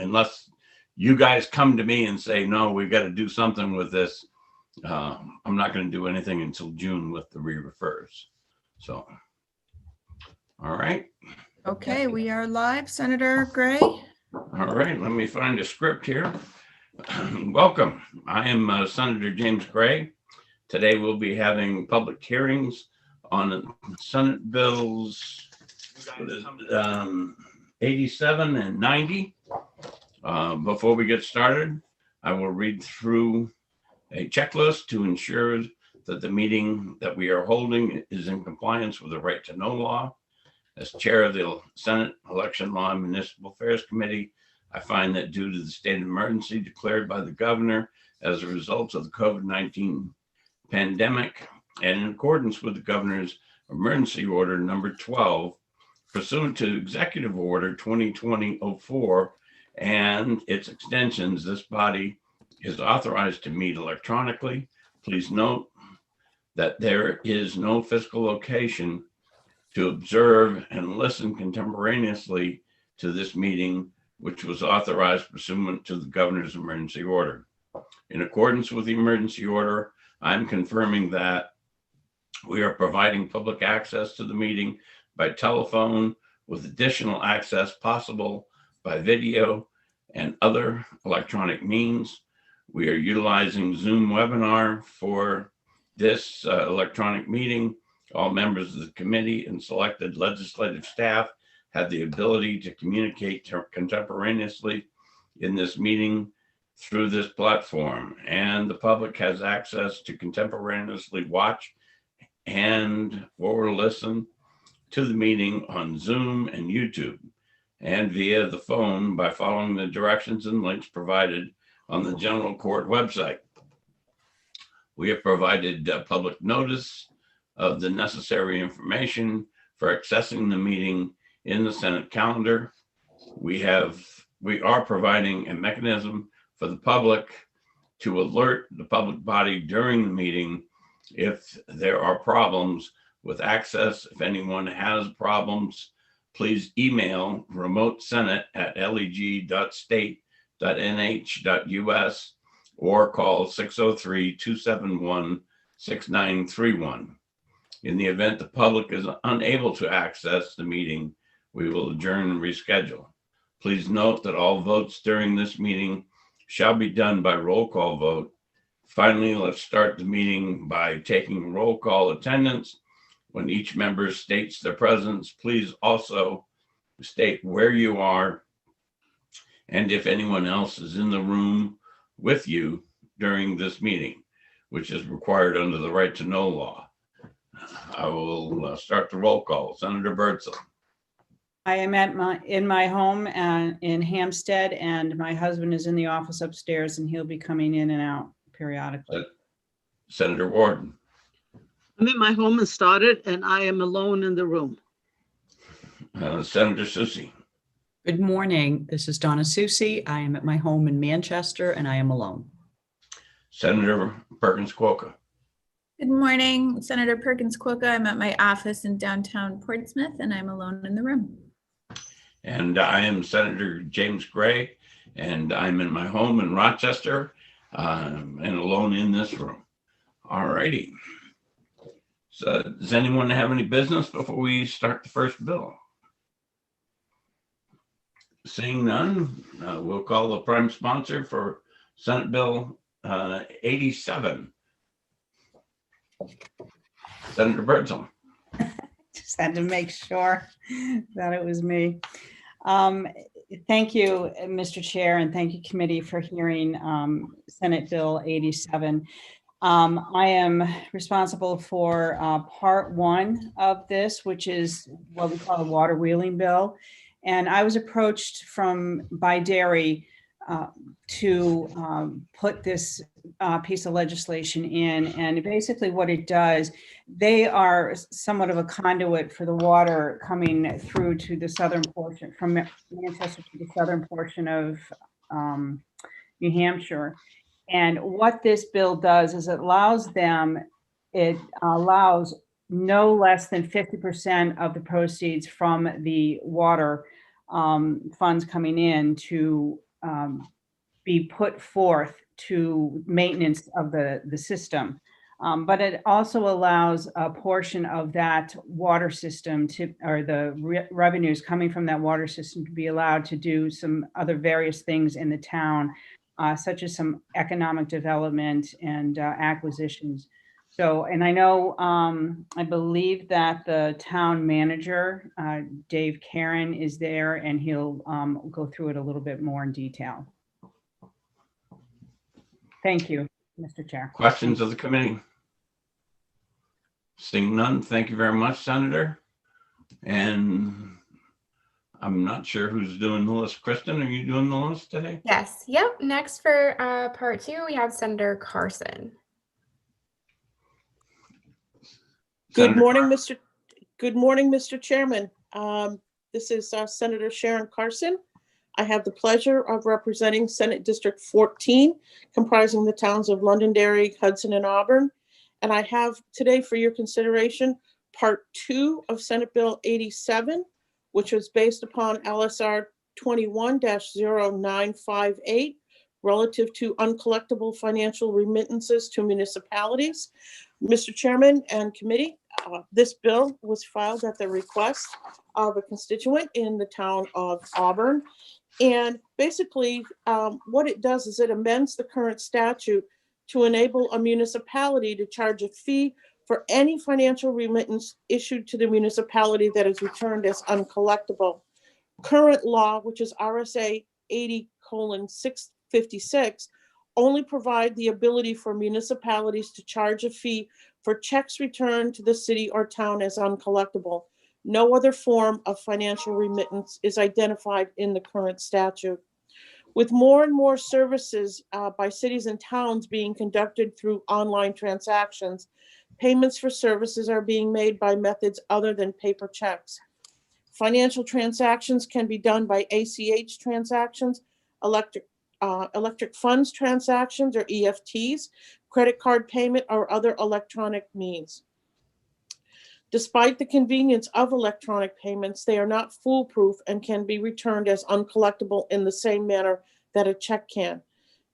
unless you guys come to me and say, no, we've got to do something with this, I'm not going to do anything until June with the re-refers. So, all right. Okay, we are live. Senator Gray. All right, let me find a script here. Welcome. I am Senator James Gray. Today we'll be having public hearings on Senate bills 87 and 90. Before we get started, I will read through a checklist to ensure that the meeting that we are holding is in compliance with the right to know law. As chair of the Senate Election Law and Municipal Affairs Committee, I find that due to the state of emergency declared by the governor as a result of the COVID-19 pandemic, and in accordance with the governor's emergency order number 12, pursuant to Executive Order 2020-04 and its extensions, this body is authorized to meet electronically. Please note that there is no physical location to observe and listen contemporaneously to this meeting, which was authorized pursuant to the governor's emergency order. In accordance with the emergency order, I'm confirming that we are providing public access to the meeting by telephone, with additional access possible by video and other electronic means. We are utilizing Zoom webinar for this electronic meeting. All members of the committee and selected legislative staff have the ability to communicate contemporaneously in this meeting through this platform, and the public has access to contemporaneously watch and or listen to the meeting on Zoom and YouTube and via the phone by following the directions and links provided on the general court website. We have provided public notice of the necessary information for accessing the meeting in the Senate calendar. We are providing a mechanism for the public to alert the public body during the meeting if there are problems with access. If anyone has problems, please email remotesenate@leg.state.nh.us or call 603-271-6931. In the event the public is unable to access the meeting, we will adjourn and reschedule. Please note that all votes during this meeting shall be done by roll call vote. Finally, let's start the meeting by taking roll call attendance. When each member states their presence, please also state where you are and if anyone else is in the room with you during this meeting, which is required under the right to know law. I will start the roll call. Senator Birdsall. I am in my home in Hampstead, and my husband is in the office upstairs, and he'll be coming in and out periodically. Senator Warden. I'm in my home and started, and I am alone in the room. Senator Susie. Good morning. This is Donna Susie. I am at my home in Manchester, and I am alone. Senator Perkins Quokka. Good morning, Senator Perkins Quokka. I'm at my office in downtown Portsmouth, and I'm alone in the room. And I am Senator James Gray, and I'm in my home in Rochester and alone in this room. All righty. So does anyone have any business before we start the first bill? Seeing none, we'll call the prime sponsor for Senate Bill 87. Senator Birdsall. Just had to make sure that it was me. Thank you, Mr. Chair, and thank you, committee, for hearing Senate Bill 87. I am responsible for part one of this, which is what we call a water wheeling bill. And I was approached by dairy to put this piece of legislation in. And basically what it does, they are somewhat of a conduit for the water coming through to the southern portion, from Manchester to the southern portion of New Hampshire. And what this bill does is it allows no less than 50% of the proceeds from the water funds coming in to be put forth to maintenance of the system. But it also allows a portion of that water system to, or the revenues coming from that water system to be allowed to do some other various things in the town, such as some economic development and acquisitions. So, and I know, I believe that the town manager, Dave Karen, is there, and he'll go through it a little bit more in detail. Thank you, Mr. Chair. Questions of the committee? Seeing none, thank you very much, Senator. And I'm not sure who's doing the list. Kristen, are you doing the list today? Yes. Yep. Next for part 2, we have Senator Carson. Good Senator morning, Carson. Mr. Chairman. This is Senator Sharon Carson. I have the pleasure of representing Senate District 14, comprising the towns of Londonderry, Hudson, and Auburn. And I have today for your consideration Part 2 of Senate Bill 87, which was based upon LSR 21-0958, relative to uncollectible financial remittances to municipalities. Mr. Chairman and committee, this bill was filed at the request of a constituent in the town of Auburn. And basically, what it does is it amends the current statute to enable a municipality to charge a fee for any financial remittance issued to the municipality that is returned as uncollectible. Current law, which is RSA 80:656, only provide the ability for municipalities to charge a fee for checks returned to the city or town as uncollectible. No other form of financial remittance is identified in the current statute. With more and more services by cities and towns being conducted through online transactions, payments for services are being made by methods other than paper checks. Financial transactions can be done by ACH transactions, electric funds transactions or EFTs, credit card payment, or other electronic means. Despite the convenience of electronic payments, they are not foolproof and can be returned as uncollectible in the same manner that a check can.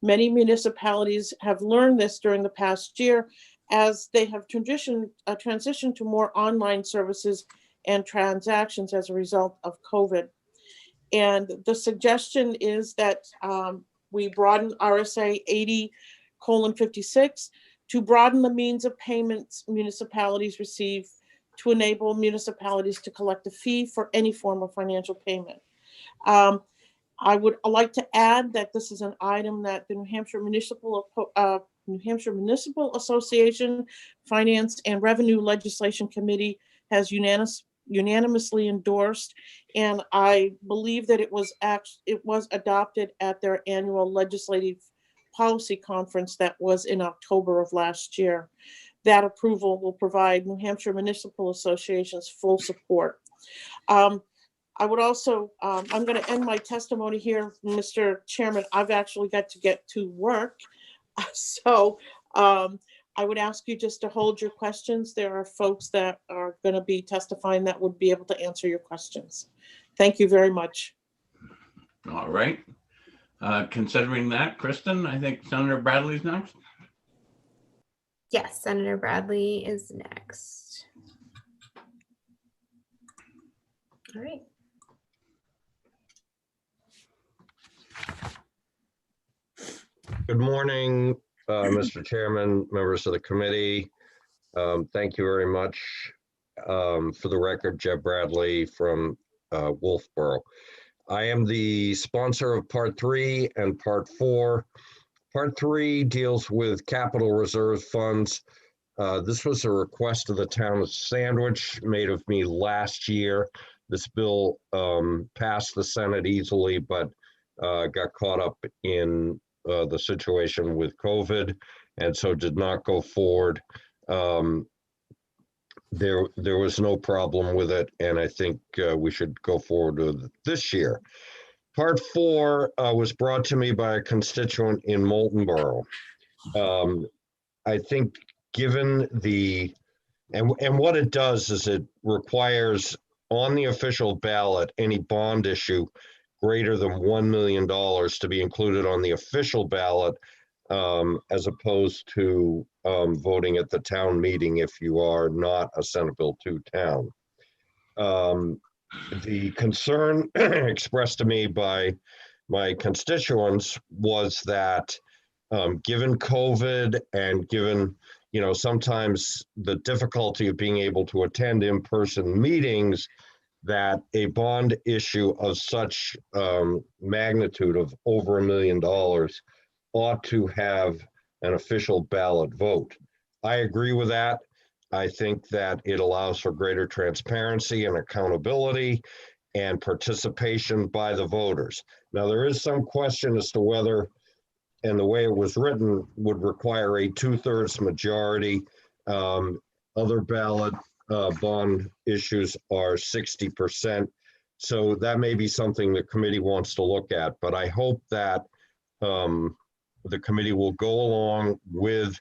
Many municipalities have learned this during the past year as they have transitioned to more online services and transactions as a result of COVID. And the suggestion is that we broaden RSA 80:56 to broaden the means of payments municipalities receive to enable municipalities to collect a fee for any form of financial payment. I would like to add that this is an item that the New Hampshire Municipal Association Finance and Revenue Legislation Committee has unanimously endorsed, and I believe that it was adopted at their annual legislative policy conference that was in October of last year. That approval will provide New Hampshire Municipal Association's full support. I would also, I'm going to end my testimony here, Mr. Chairman. I've actually got to get to work. So I would ask you just to hold your questions. There are folks that are going to be testifying that would be able to answer your questions. Thank you very much. All right. Considering that, Kristen, I think Senator Bradley's next. Yes, Senator Bradley is next. All right. Good morning, Mr. Chairman, members of the committee. Thank you very much. For the record, Jeff Bradley from Wolfboro. I am the sponsor of Part 3 and Part 4. Part 3 deals with capital reserve funds. This was a request of the town of Sandwich made of me last year. This bill passed the Senate easily, but got caught up in the situation with COVID, and so did not go forward. There was no problem with it, and I think we should go forward with it this year. Part 4 was brought to me by a constituent in Moulton Borough. I think given the, and what it does is it requires on the official ballot, any bond issue greater than $1 million to be included on the official ballot, as opposed to voting at the town meeting if you are not a Senate Bill 2 town. The concern expressed to me by my constituents was that given COVID and given, sometimes the difficulty of being able to attend in-person meetings, that a bond issue of such magnitude of over $1 million ought to have an official ballot vote. I agree with that. I think that it allows for greater transparency and accountability and participation by the voters. Now, there is some question as to whether, and the way it was written, would require a 2/3 majority. Other ballot bond issues are 60%. So that may be something the committee wants to look at, but I hope that the committee will go along with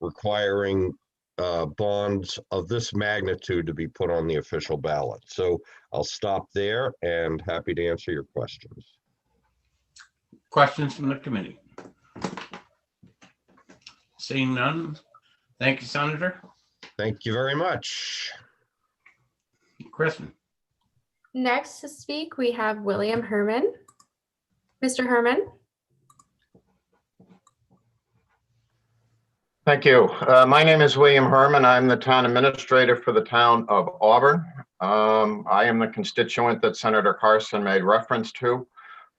requiring bonds of this magnitude to be put on the official ballot. So I'll stop there and happy to answer your questions. Questions from the committee? Seeing none. Thank you, Senator. Thank you very much. Kristen. Next to speak, we have William Herman. Mr. Herman? Thank you. My name is William Herman. I'm the town administrator for the town of Auburn. I am the constituent that Senator Carson made reference to.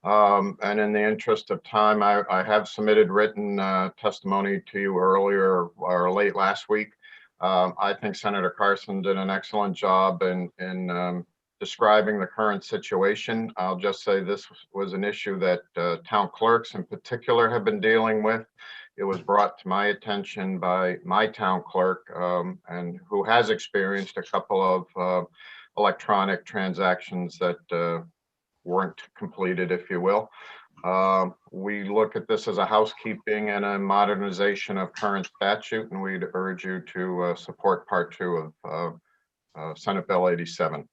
And in the interest of time, I have submitted written testimony to you earlier or late last week. I think Senator Carson did an excellent job in describing the current situation. I'll just say this was an issue that town clerks in particular have been dealing with. It was brought to my attention by my town clerk, and who has experienced a couple of electronic transactions that weren't completed, if you will. We look at this as a housekeeping and a modernization of current statute, and we'd urge you to support Part 2 of Senate Bill 87.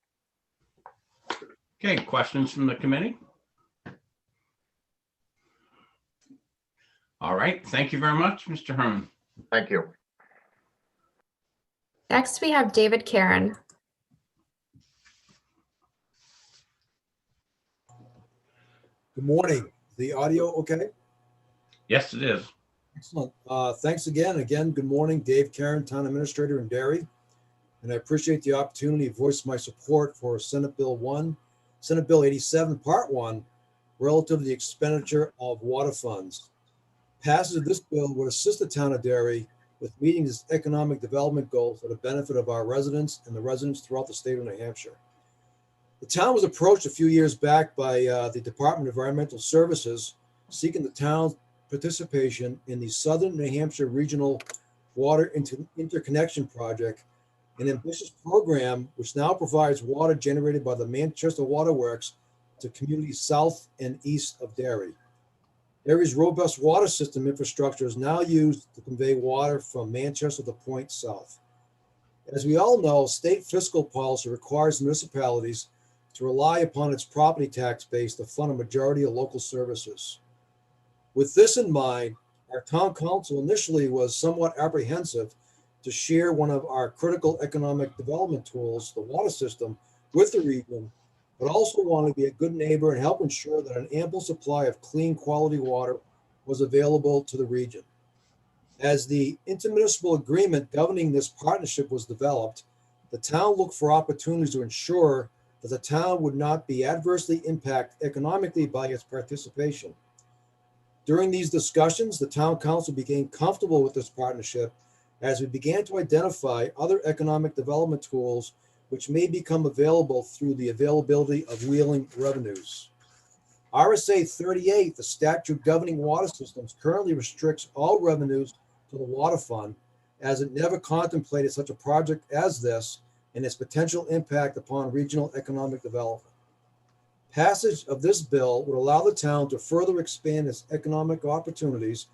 Okay, questions from the committee? All right, thank you very much, Mr. Herman. Thank you. Next, we have David Karen. Good morning. The audio okay? Yes, it is. Excellent. Thanks again. Good morning. Dave Karen, Town Administrator in Derry. And I appreciate the opportunity to voice my support for Senate Bill 87, Part 1, relative to the expenditure of water funds. Passage of this bill would assist the town of Derry with meeting its economic development goals for the benefit of our residents and the residents throughout the state of New Hampshire. The town was approached a few years back by the Department of Environmental Services seeking the town's participation in the Southern New Hampshire Regional Water Interconnection Project, an ambitious program which now provides water generated by the Manchester Water Works to communities south and east of Derry. Derry's robust water system infrastructure is now used to convey water from Manchester to Point South. As we all know, state fiscal policy requires municipalities to rely upon its property tax base to fund a majority of local services. With this in mind, our town council initially was somewhat apprehensive to share one of our critical economic development tools, the water system, with the region, but also wanted to be a good neighbor and help ensure that an ample supply of clean quality water was available to the region. As the intermunicipal agreement governing this partnership was developed, the town looked for opportunities to ensure that the town would not be adversely impacted economically by its participation. During these discussions, the town council became comfortable with this partnership as we began to identify other economic development tools which may become available through the availability of wheeling revenues. RSA 38, the statute governing water systems, currently restricts all revenues to the water fund, as it never contemplated such a project as this and its potential impact upon regional economic development. Passage of this bill would allow the town to further expand its economic opportunities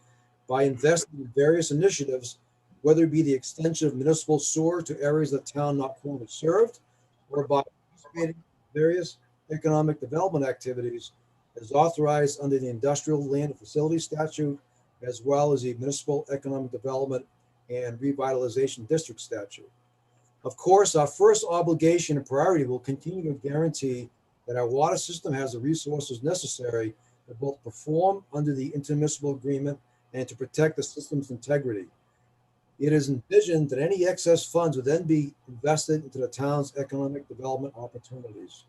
by investing in various initiatives, whether it be the extension of municipal sewer to areas of the town not currently served, or by participating in various economic development activities as authorized under the Industrial Land and Facilities Statute, as well as the Municipal Economic Development and Revitalization District Statute. Of course, our first obligation and priority will continue to guarantee that our water system has the resources necessary to both perform under the intermunicipal agreement and to protect the system's integrity. It is envisioned that any excess funds would then be invested into the town's economic development opportunities.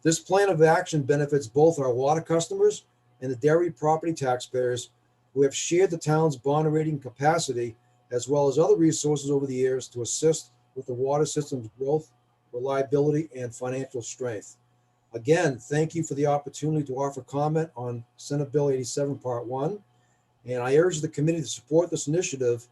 This plan of action benefits both our water customers and the dairy property taxpayers who have shared the town's bond rating capacity, as well as other resources over the years to assist with the water system's growth, reliability, and financial strength. Again, thank you for the opportunity to offer comment on Senate Bill 87, Part 1. And I urge the committee to support this initiative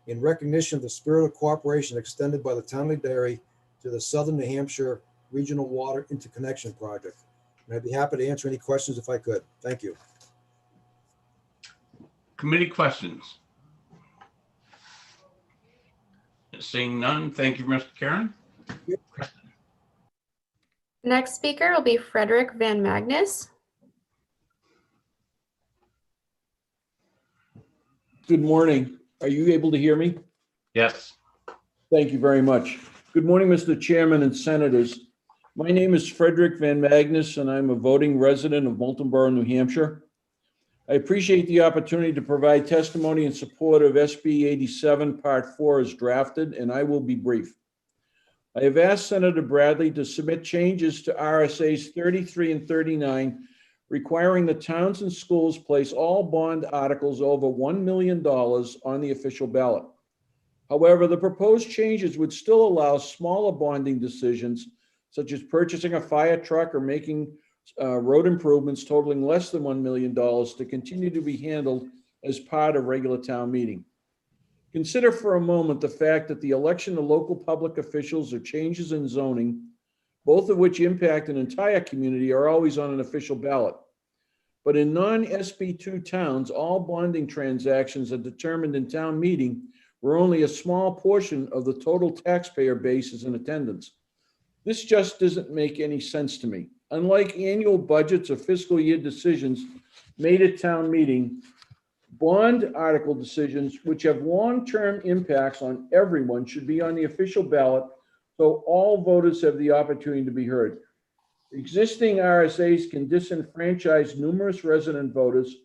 in recognition of the spirit of cooperation extended by the town of Derry to the Southern New Hampshire Regional Water Interconnection Project. And I'd be happy to answer any questions if I could. Thank you. Committee questions? Seeing none, thank you, Mr. Karen. Next speaker will be Frederick Van Magnus. Good morning. Are you able to hear me? Yes. Thank you very much. Good morning, Mr. Chairman and Senators. My name is Frederick Van Magnus, and I'm a voting resident of Moulton Borough, New Hampshire. I appreciate the opportunity to provide testimony in support of SB 87 Part 4 as drafted, and I will be brief. I have asked Senator Bradley to submit changes to RSAs 33 and 39, requiring the towns and schools place all bond articles over $1 million on the official ballot. However, the proposed changes would still allow smaller bonding decisions, such as purchasing a fire truck or making road improvements totaling less than $1 million, to continue to be handled as part of regular town meeting. Consider for a moment the fact that the election of local public officials or changes in zoning, both of which impact an entire community, are always on an official ballot. But in non-SB2 towns, all bonding transactions are determined in town meeting, where only a small portion of the total taxpayer base is in attendance. This just doesn't make any sense to me. Unlike annual budgets or fiscal year decisions made at town meeting, bond article decisions, which have long-term impacts on everyone, should be on the official ballot so all voters have the opportunity to be heard. Existing RSAs can disenfranchise numerous resident voters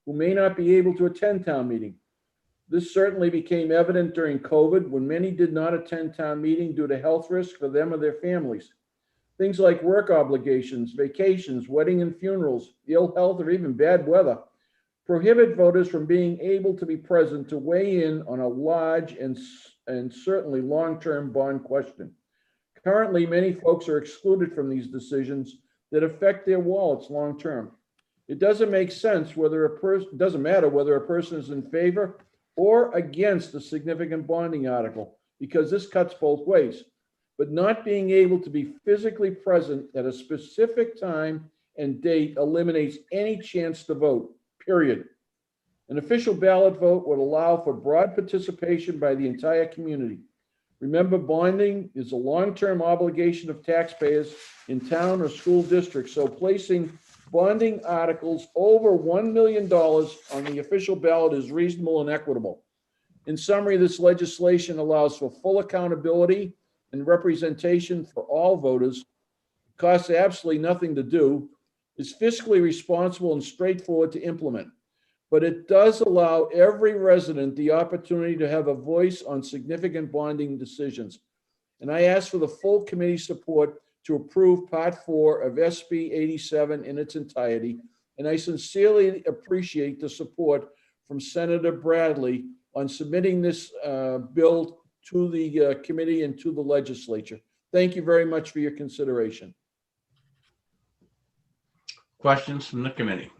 who may not be able to attend town meeting. This certainly became evident during COVID, when many did not attend town meeting due to health risk for them or their families. Things like work obligations, vacations, wedding and funerals, ill health, or even bad weather prohibit voters from being able to be present to weigh in on a large and certainly long-term bond question. Currently, many folks are excluded from these decisions that affect their wallets long-term. It doesn't make sense whether doesn't matter whether a person is in favor or against a significant bonding article, because this cuts both ways. But not being able to be physically present at a specific time and date eliminates any chance to vote, period. An official ballot vote would allow for broad participation by the entire community. Remember, bonding is a long-term obligation of taxpayers in town or school districts, so placing bonding articles over $1 million on the official ballot is reasonable and equitable. In summary, this legislation allows for full accountability and representation for all voters, costs absolutely nothing to do, is fiscally responsible and straightforward to implement. But it does allow every resident the opportunity to have a voice on significant bonding decisions. And I ask for the full committee support to approve Part 4 of SB 87 in its entirety. And I sincerely appreciate the support from Senator Bradley on submitting this bill to the committee and to the legislature. Thank you very much for your consideration. Questions from the committee?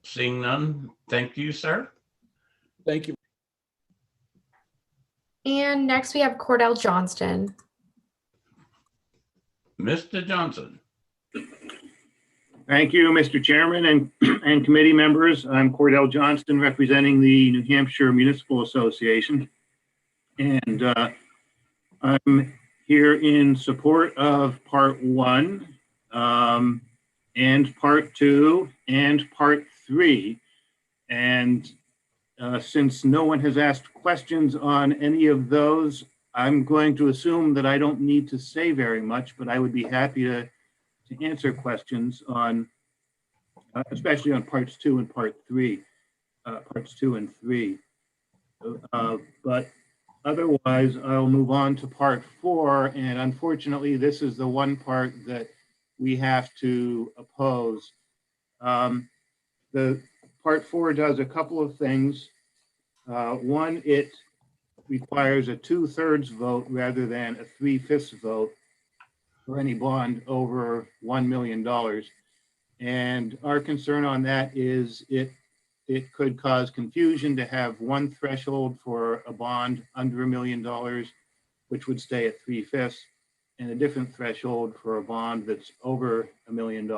Seeing none, thank you, sir. Thank you. And next we have Cordell Johnston. Mr. Johnson. Thank you, Mr. Chairman and committee members. I'm Cordell Johnston, representing the New Hampshire Municipal Association. And I'm here in support of Part 1. and Part 2 and Part 3. And since no one has asked questions on any of those, I'm going to assume that I don't need to say very much, but I would be happy to answer questions on, especially on Parts 2 and Part 3, Parts 2 and 3. But otherwise, I'll move on to Part 4, and unfortunately, this is the one part that we have to oppose. The Part 4 does a couple of things. One, it requires a 2/3 vote rather than a 3/5 vote for any bond over $1 million. And our concern on that is it could cause confusion to have one threshold for a bond under $1 million, which would stay at 3/5, and a different threshold for a bond that's over $1 million,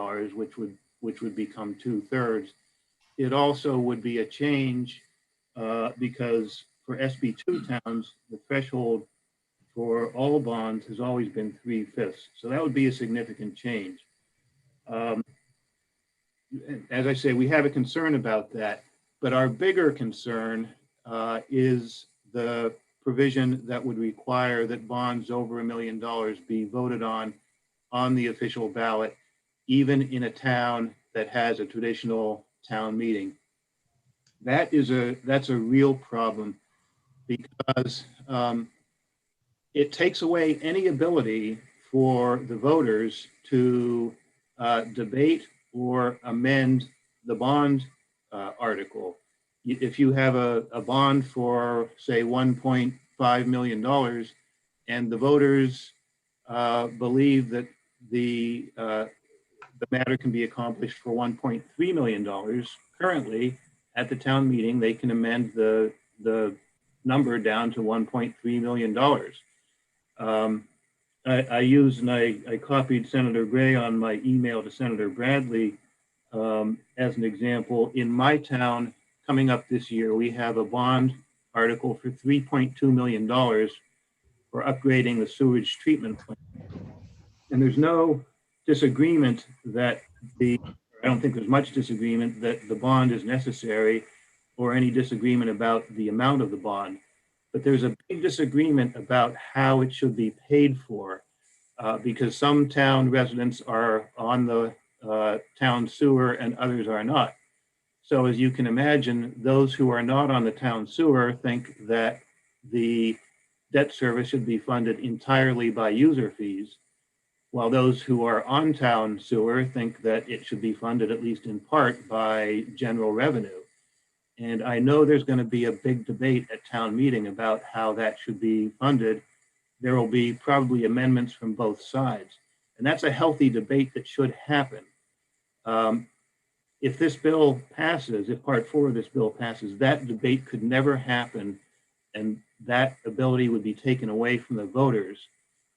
which would become 2/3. It also would be a change because for SB2 towns, the threshold for all bonds has always been 3/5. So that would be a significant change. As I say, we have a concern about that, but our bigger concern is the provision that would require that bonds over $1 million be voted on the official ballot, even in a town that has a traditional town meeting. That's a real problem because it takes away any ability for the voters to debate or amend the bond article. If you have a bond for, say, $1.5 million, and the voters believe that the matter can be accomplished for $1.3 million, currently at the town meeting, they can amend the number down to $1.3 million. I used and I copied Senator Gray on my email to Senator Bradley as an example. In my town, coming up this year, we have a bond article for $3.2 million for upgrading the sewage treatment plant. And there's no disagreement that I don't think there's much disagreement that the bond is necessary or any disagreement about the amount of the bond. But there's a big disagreement about how it should be paid for because some town residents are on the town sewer and others are not. So as you can imagine, those who are not on the town sewer think that the debt service should be funded entirely by user fees, while those who are on town sewer think that it should be funded at least in part by general revenue. And I know there's going to be a big debate at town meeting about how that should be funded. There will be probably amendments from both sides. And that's a healthy debate that should happen. If this bill passes, if Part 4 of this bill passes, that debate could never happen. And that ability would be taken away from the voters.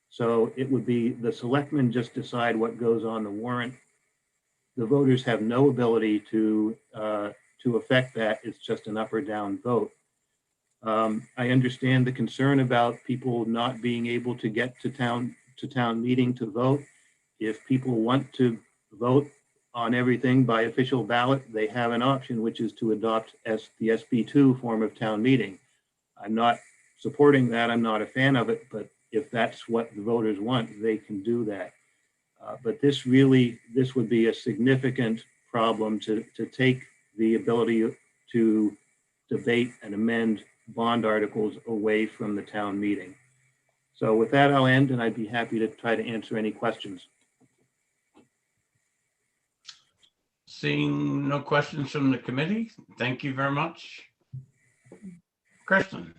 So it would be the selectmen just decide what goes on the warrant. The voters have no ability to affect that. It's just an up or down vote. I understand the concern about people not being able to get to town meeting to vote. If people want to vote on everything by official ballot, they have an option, which is to adopt the SB2 form of town meeting. I'm not supporting that. I'm not a fan of it, but if that's what the voters want, they can do that. But this would be a significant problem to take the ability to debate and amend bond articles away from the town meeting. So with that, I'll end, and I'd be happy to try to answer any questions. Seeing no questions from the committee, thank you very much. Kristen.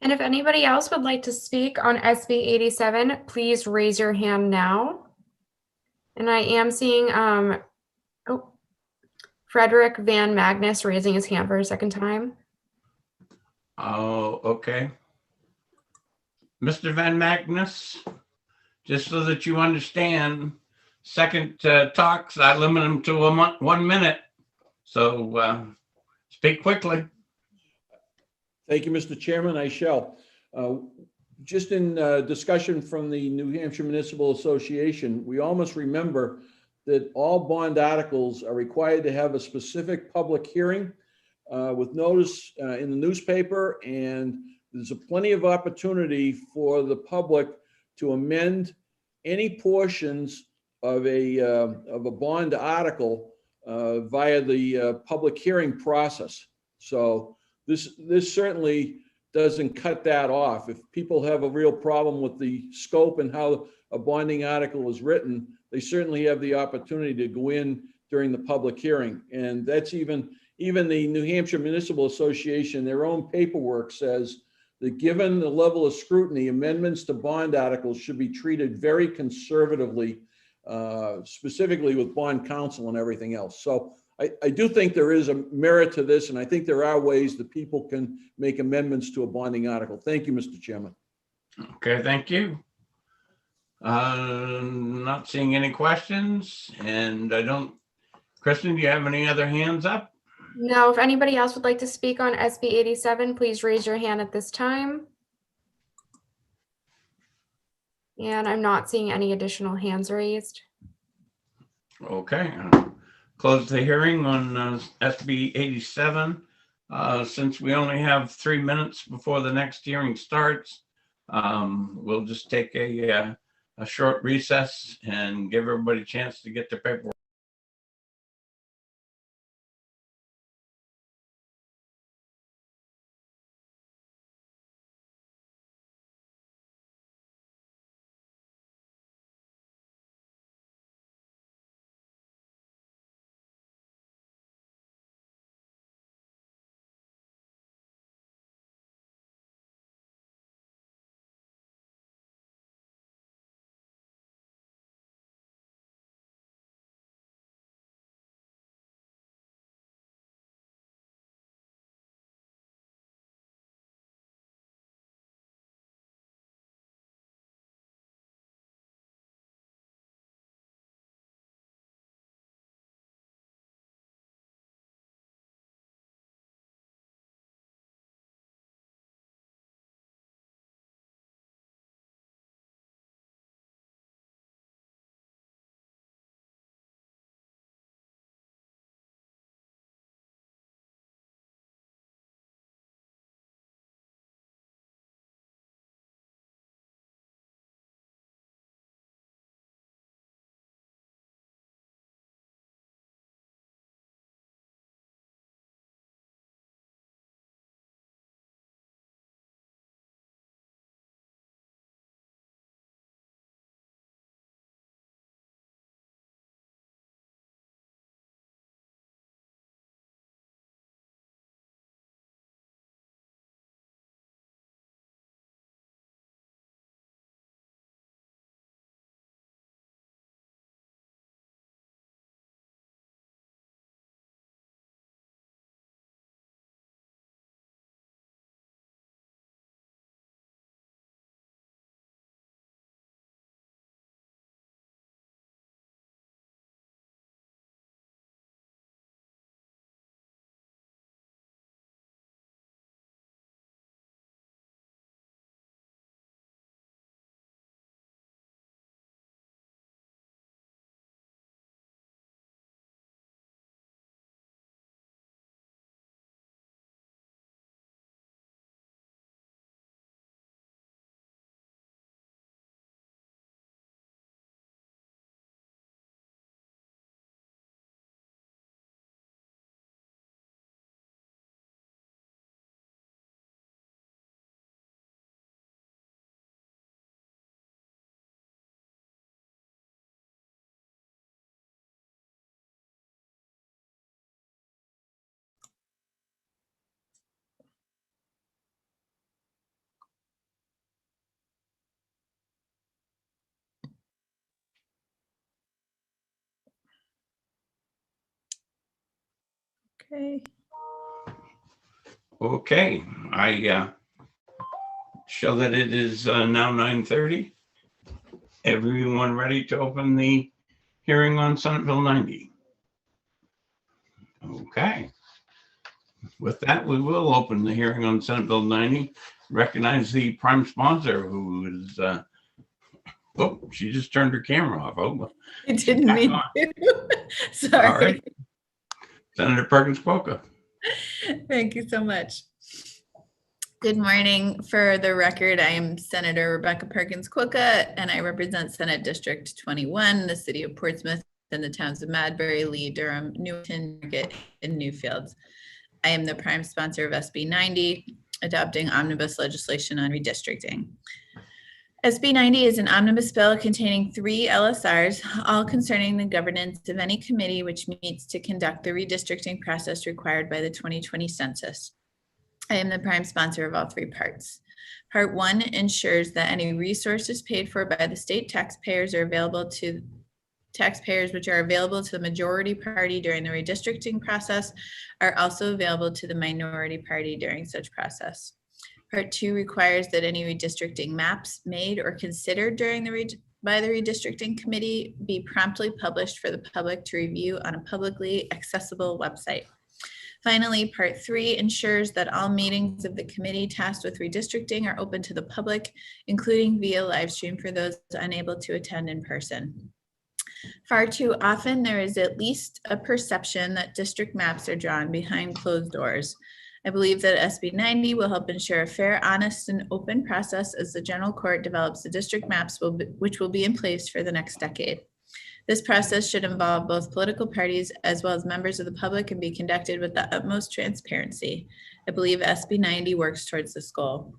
And if anybody else would like to speak on SB 87, please raise your hand now. And I am seeing Frederick Van Magnus raising his hand for a second time. Oh, okay. Mr. Van Magnus, just so that you understand, second talks, I limit them to 1 minute. So speak quickly. Thank you, Mr. Chairman. I shall. Just in discussion from the New Hampshire Municipal Association, we all must remember that all bond articles are required to have a specific public hearing with notice in the newspaper, and there's plenty of opportunity for the public to amend any portions of a bond article via the public hearing process. So this certainly doesn't cut that off. If people have a real problem with the scope and how a bonding article is written, they certainly have the opportunity to go in during the public hearing. And that's even the New Hampshire Municipal Association, their own paperwork says that given the level of scrutiny, amendments to bond articles should be treated very conservatively, specifically with bond counsel and everything else. So I do think there is a merit to this, and I think there are ways that people can make amendments to a bonding article. Thank you, Mr. Chairman. Okay, thank you. Not seeing any questions, and I don't. Kristen, do you have any other hands up? No, if anybody else would like to speak on SB 87, please raise your hand at this time. And I'm not seeing any additional hands raised. Okay, close the hearing on SB 87. Since we only have 3 minutes before the next hearing starts, we'll just take a short recess and give everybody a chance to get their paperwork. Okay. Okay, I show that it is now 9:30. Everyone ready to open the hearing on Senate Bill 90? Okay. With that, we will open the hearing on Senate Bill 90. Recognize the prime sponsor, who is Oh, she just turned her camera off. Oh, I didn't mean to. Sorry. all right. Senator Perkins Coca. Thank you so much. Good morning. For the record, I am Senator Rebecca Perkins Coca, and I represent Senate District 21, the city of Portsmouth, and the towns of Madbury, Lee, Durham, Newton, Market, and Newfields. I am the prime sponsor of SB 90, adopting omnibus legislation on redistricting. SB 90 is an omnibus bill containing 3 LSRs, all concerning the governance of any committee which meets to conduct the redistricting process required by the 2020 census. I am the prime sponsor of all 3 parts. Part 1 ensures that any resources paid for by the state taxpayers are available to taxpayers which are available to the majority party during the redistricting process are also available to the minority party during such process. Part 2 requires that any redistricting maps made or considered during by the redistricting committee be promptly published for the public to review on a publicly accessible website. Finally, Part 3 ensures that all meetings of the committee tasked with redistricting are open to the public, including via live stream for those unable to attend in person. Far too often, there is at least a perception that district maps are drawn behind closed doors. I believe that SB 90 will help ensure a fair, honest, and open process as the general court develops the district maps which will be in place for the next decade. This process should involve both political parties as well as members of the public and be conducted with the utmost transparency. I believe SB 90 works towards this goal.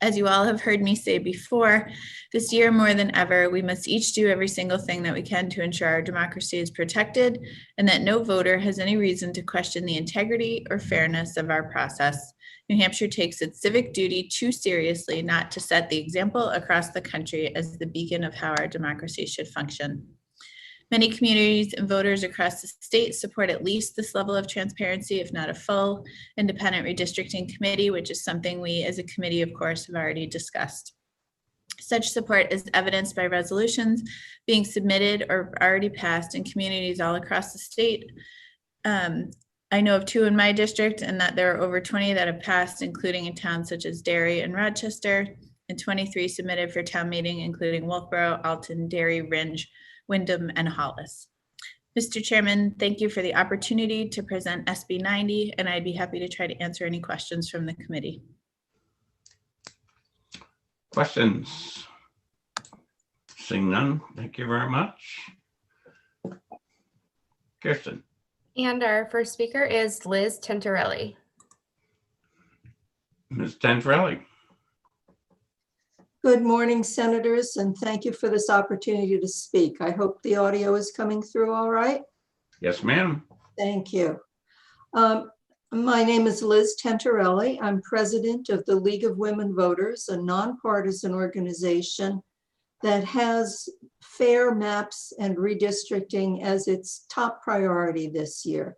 As you all have heard me say before, this year more than ever, we must each do every single thing that we can to ensure our democracy is protected and that no voter has any reason to question the integrity or fairness of our process. New Hampshire takes its civic duty too seriously not to set the example across the country as the beacon of how our democracy should function. Many communities and voters across the state support at least this level of transparency, if not a full independent redistricting committee, which is something we as a committee, of course, have already discussed. Such support is evidenced by resolutions being submitted or already passed in communities all across the state. I know of 2 in my district and that there are over 20 that have passed, including in towns such as Derry and Rochester, and 23 submitted for town meeting, including Wolfboro, Alton, Derry, Rindge, Wyndham, and Hollis. Mr. Chairman, thank you for the opportunity to present SB 90, and I'd be happy to try to answer any questions from the committee. Questions? Seeing none, thank you very much. Kirsten. And our first speaker is Liz Tentarelli. Ms. Tentarelli. Good morning, senators, and thank you for this opportunity to speak. I hope the audio is coming through all right. Yes, ma'am. Thank you. My name is Liz Tentarelli. I'm president of the League of Women Voters, a nonpartisan organization that has fair maps and redistricting as its top priority this year.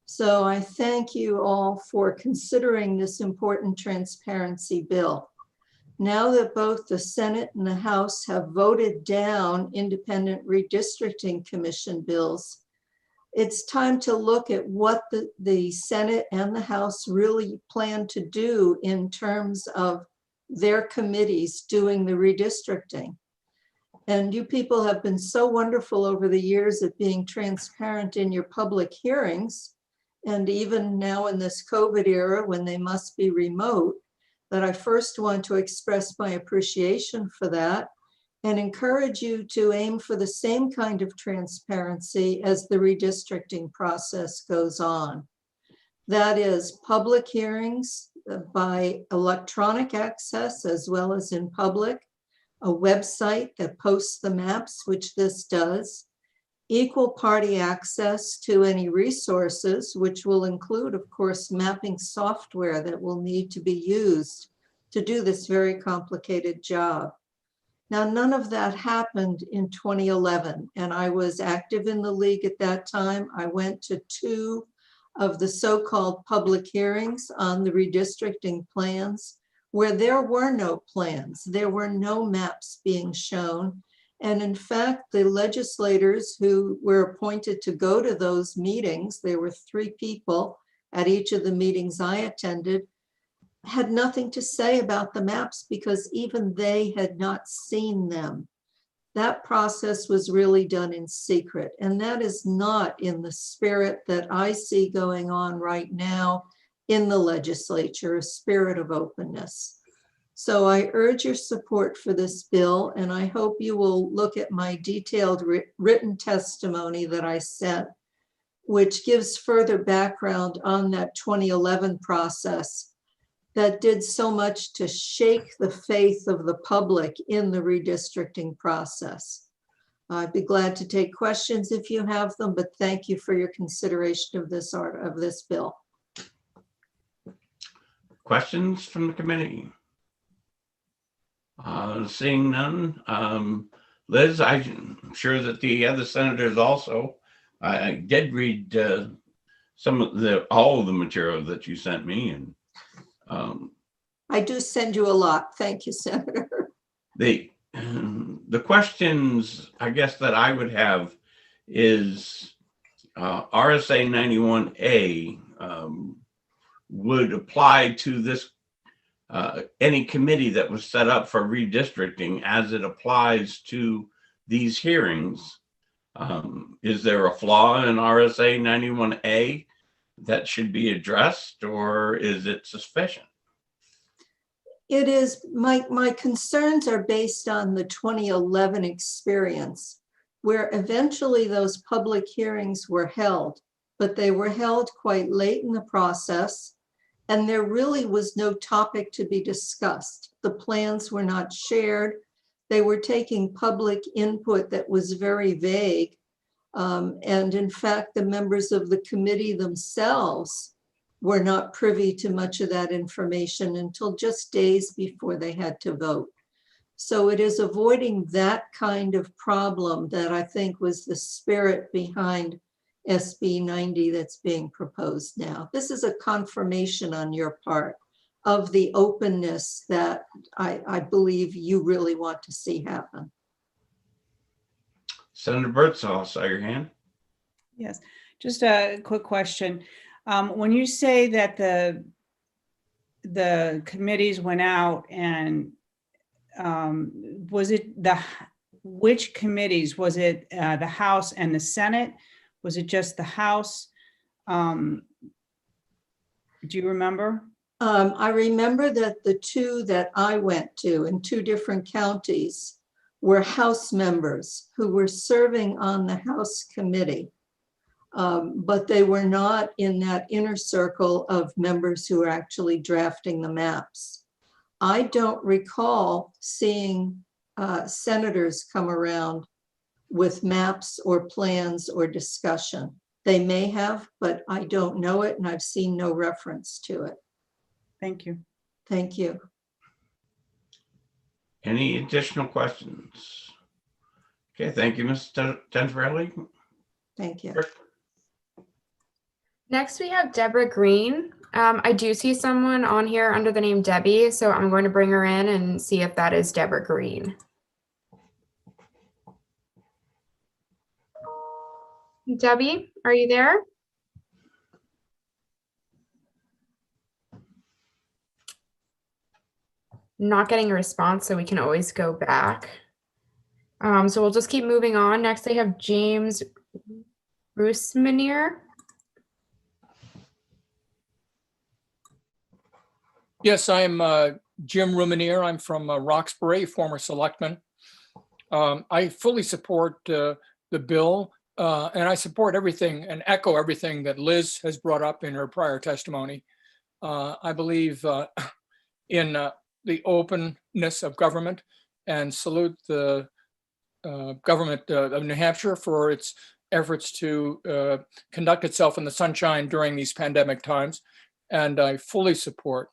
So I thank you all for considering this important transparency bill. Now that both the Senate and the House have voted down independent redistricting commission bills, it's time to look at what the Senate and the House really plan to do in terms of their committees doing the redistricting. And you people have been so wonderful over the years at being transparent in your public hearings, and even now in this COVID era when they must be remote, that I first want to express my appreciation for that and encourage you to aim for the same kind of transparency as the redistricting process goes on. That is public hearings by electronic access as well as in public, a website that posts the maps, which this does, equal party access to any resources, which will include, of course, mapping software that will need to be used to do this very complicated job. Now, none of that happened in 2011, and I was active in the league at that time. I went to 2 of the so-called public hearings on the redistricting plans, where there were no plans, there were no maps being shown. And in fact, the legislators who were appointed to go to those meetings, there were 3 people at each of the meetings I attended, had nothing to say about the maps because even they had not seen them. that process was really done in secret. And that is not in the spirit that I see going on right now in the legislature, a spirit of openness. So I urge your support for this bill, and I hope you will look at my detailed written testimony that I sent, which gives further background on that 2011 process that did so much to shake the faith of the public in the redistricting process. I'd be glad to take questions if you have them, but thank you for your consideration of this bill. Questions from the committee? Seeing none. Liz, I'm sure that the other senators also. I did read all of the material that you sent me, and I do send you a lot. Thank you, Senator. the questions I guess that I would have is RSA 91A would apply to this any committee that was set up for redistricting as it applies to these hearings. Is there a flaw in RSA 91A that should be addressed, or is it sufficient? It is, my concerns are based on the 2011 experience, where eventually those public hearings were held, but they were held quite late in the process, and there really was no topic to be discussed. The plans were not shared. They were taking public input that was very vague. And in fact, the members of the committee themselves were not privy to much of that information until just days before they had to vote. So it is avoiding that kind of problem that I think was the spirit behind SB 90 that's being proposed now. This is a confirmation on your part of the openness that I believe you really want to see happen. Senator Birdsall, I saw your hand. Yes, just a quick question. When you say that the committees went out and was it which committees? Was it the House and the Senate? Was it just the House? Do you remember? I remember that the two that I went to in two different counties were House members who were serving on the House committee, but they were not in that inner circle of members who were actually drafting the maps. I don't recall seeing senators come around with maps or plans or discussion. They may have, but I don't know it, and I've seen no reference to it. Thank you. Thank you. Any additional questions? Okay, thank you, Mr. Tentarelli. Thank you. Next, we have Deborah Green. I do see someone on here under the name Debbie, so I'm going to bring her in and see if that is Deborah Green. Debbie, are you there? Not getting a response, so we can always go back. So we'll just keep moving on. Next, I have James Meniere. Yes, I'm Jim Rumanier. I'm from Roxbury, former selectman. I fully support the bill, and I support everything and echo everything that Liz has brought up in her prior testimony. I believe in the openness of government and salute the government of New Hampshire for its efforts to conduct itself in the sunshine during these pandemic times. And I fully support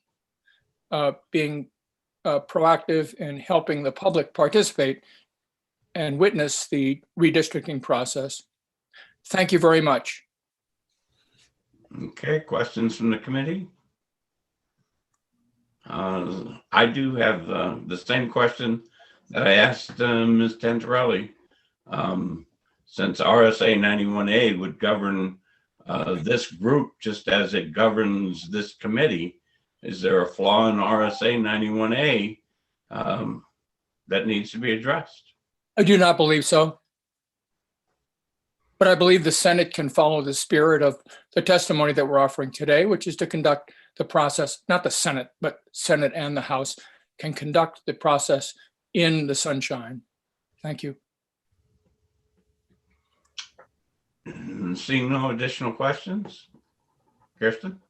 being proactive in helping the public participate and witness the redistricting process. Thank you very much. Okay, questions from the committee? I do have the same question that I asked Ms. Tentarelli. Since RSA 91A would govern this group just as it governs this committee, is there a flaw in RSA 91A that needs to be addressed? I do not believe so. But I believe the Senate can follow the spirit of the testimony that we're offering today, which is to conduct the process, not the Senate, but Senate and the House can conduct the process in the sunshine. Thank you. Seeing no additional questions, Kirsten?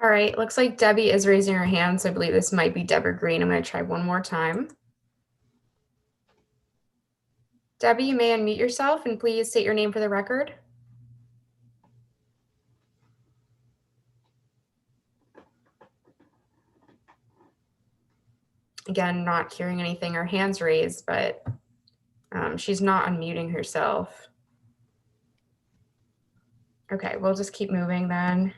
All right, looks like Debbie is raising her hand, so I believe this might be Deborah Green. I'm going to try one more time. Debbie, you may unmute yourself and please state your name for the record. Again, not hearing anything. Her hand's raised, but she's not unmuting herself. Okay, we'll just keep moving then.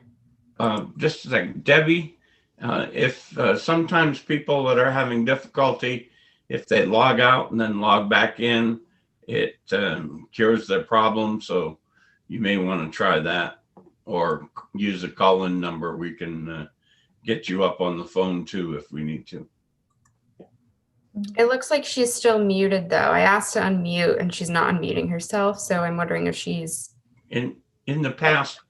Just a second, Debbie, if sometimes people that are having difficulty, if they log out and then log back in, it cures their problem. So you may want to try that, or use a call-in number. We can get you up on the phone too if we need to. It looks like she's still muted though. I asked to unmute and she's not unmuting herself. So I'm wondering if she's In the past,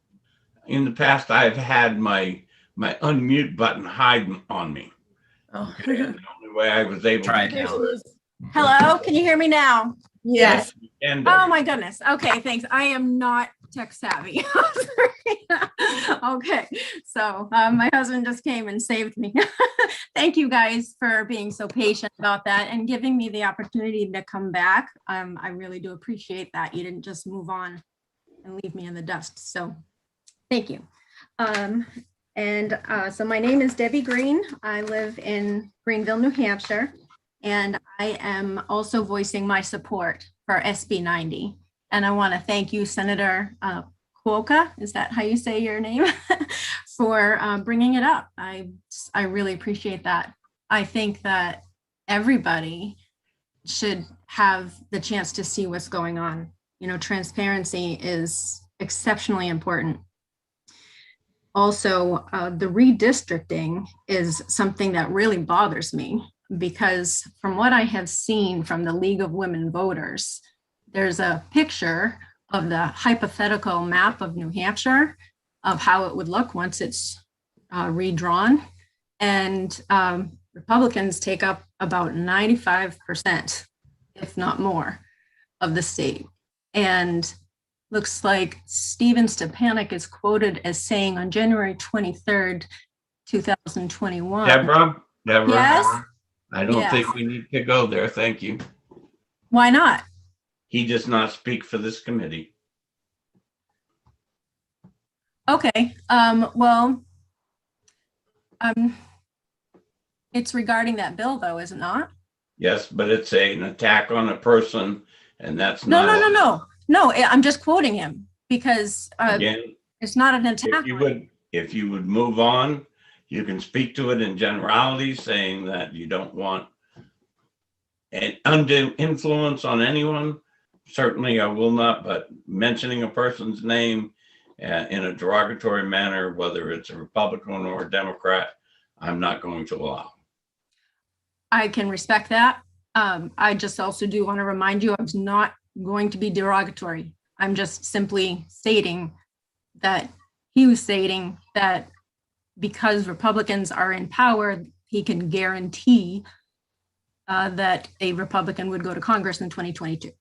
I've had my unmute button hide on me. Oh. Okay, and the only way I was able Try to it do now. it. Hello, can you hear me now? Yes. And, Oh my goodness. Okay, thanks. I am not tech savvy. Okay, so my husband just came and saved me. Thank you guys for being so patient about that and giving me the opportunity to come back. I really do appreciate that. You didn't just move on and leave me in the dust. So thank you. So my name is Debbie Green. I live in Greenville, New Hampshire, and I am also voicing my support for SB 90. And I want to thank you, Senator Cuoca, is that how you say your name, for bringing it up. I really appreciate that. I think that everybody should have the chance to see what's going on. You know, transparency is exceptionally important. Also, the redistricting is something that really bothers me, because from what I have seen from the League of Women Voters, there's a picture of the hypothetical map of New Hampshire of how it would look once it's redrawn. And Republicans take up about 95%, if not more, of the state. And looks like Stephen Stepanek is quoted as saying on January 23rd, 2021. Deborah? Yes? I don't think we need to go there. Thank you. Why not? He does not speak for this committee. Okay, it's regarding that bill though, is it not? Yes, but it's an attack on a person, and that's No, not. no, I'm just quoting him because Again, it's not an attack. if you would move on, you can speak to it in generality, saying that you don't want an undue influence on anyone. Certainly I will not, but mentioning a person's name in a derogatory manner, whether it's a Republican or a Democrat, I'm not going to allow. I can respect that. I just also do want to remind you, I was not going to be derogatory. I'm just simply stating that he was stating that because Republicans are in power, he can guarantee that a Republican would go to Congress in 2022.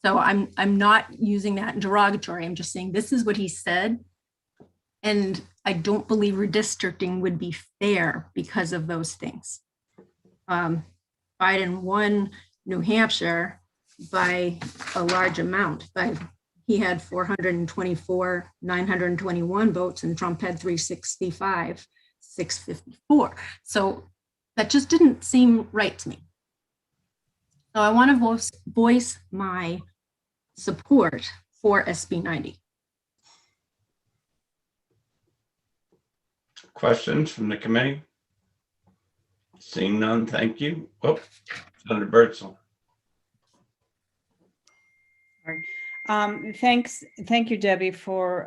So I'm not using that derogatory. I'm just saying this is what he said. And I don't believe redistricting would be fair because of those things. Biden won New Hampshire by a large amount, but he had 424, 921 votes, and Trump had 365, 654. So that just didn't seem right to me. So I want to voice my support for SB 90. Questions from the committee? Seeing none, thank you. Oh, Senator Birdsall. Thank you, Debbie, for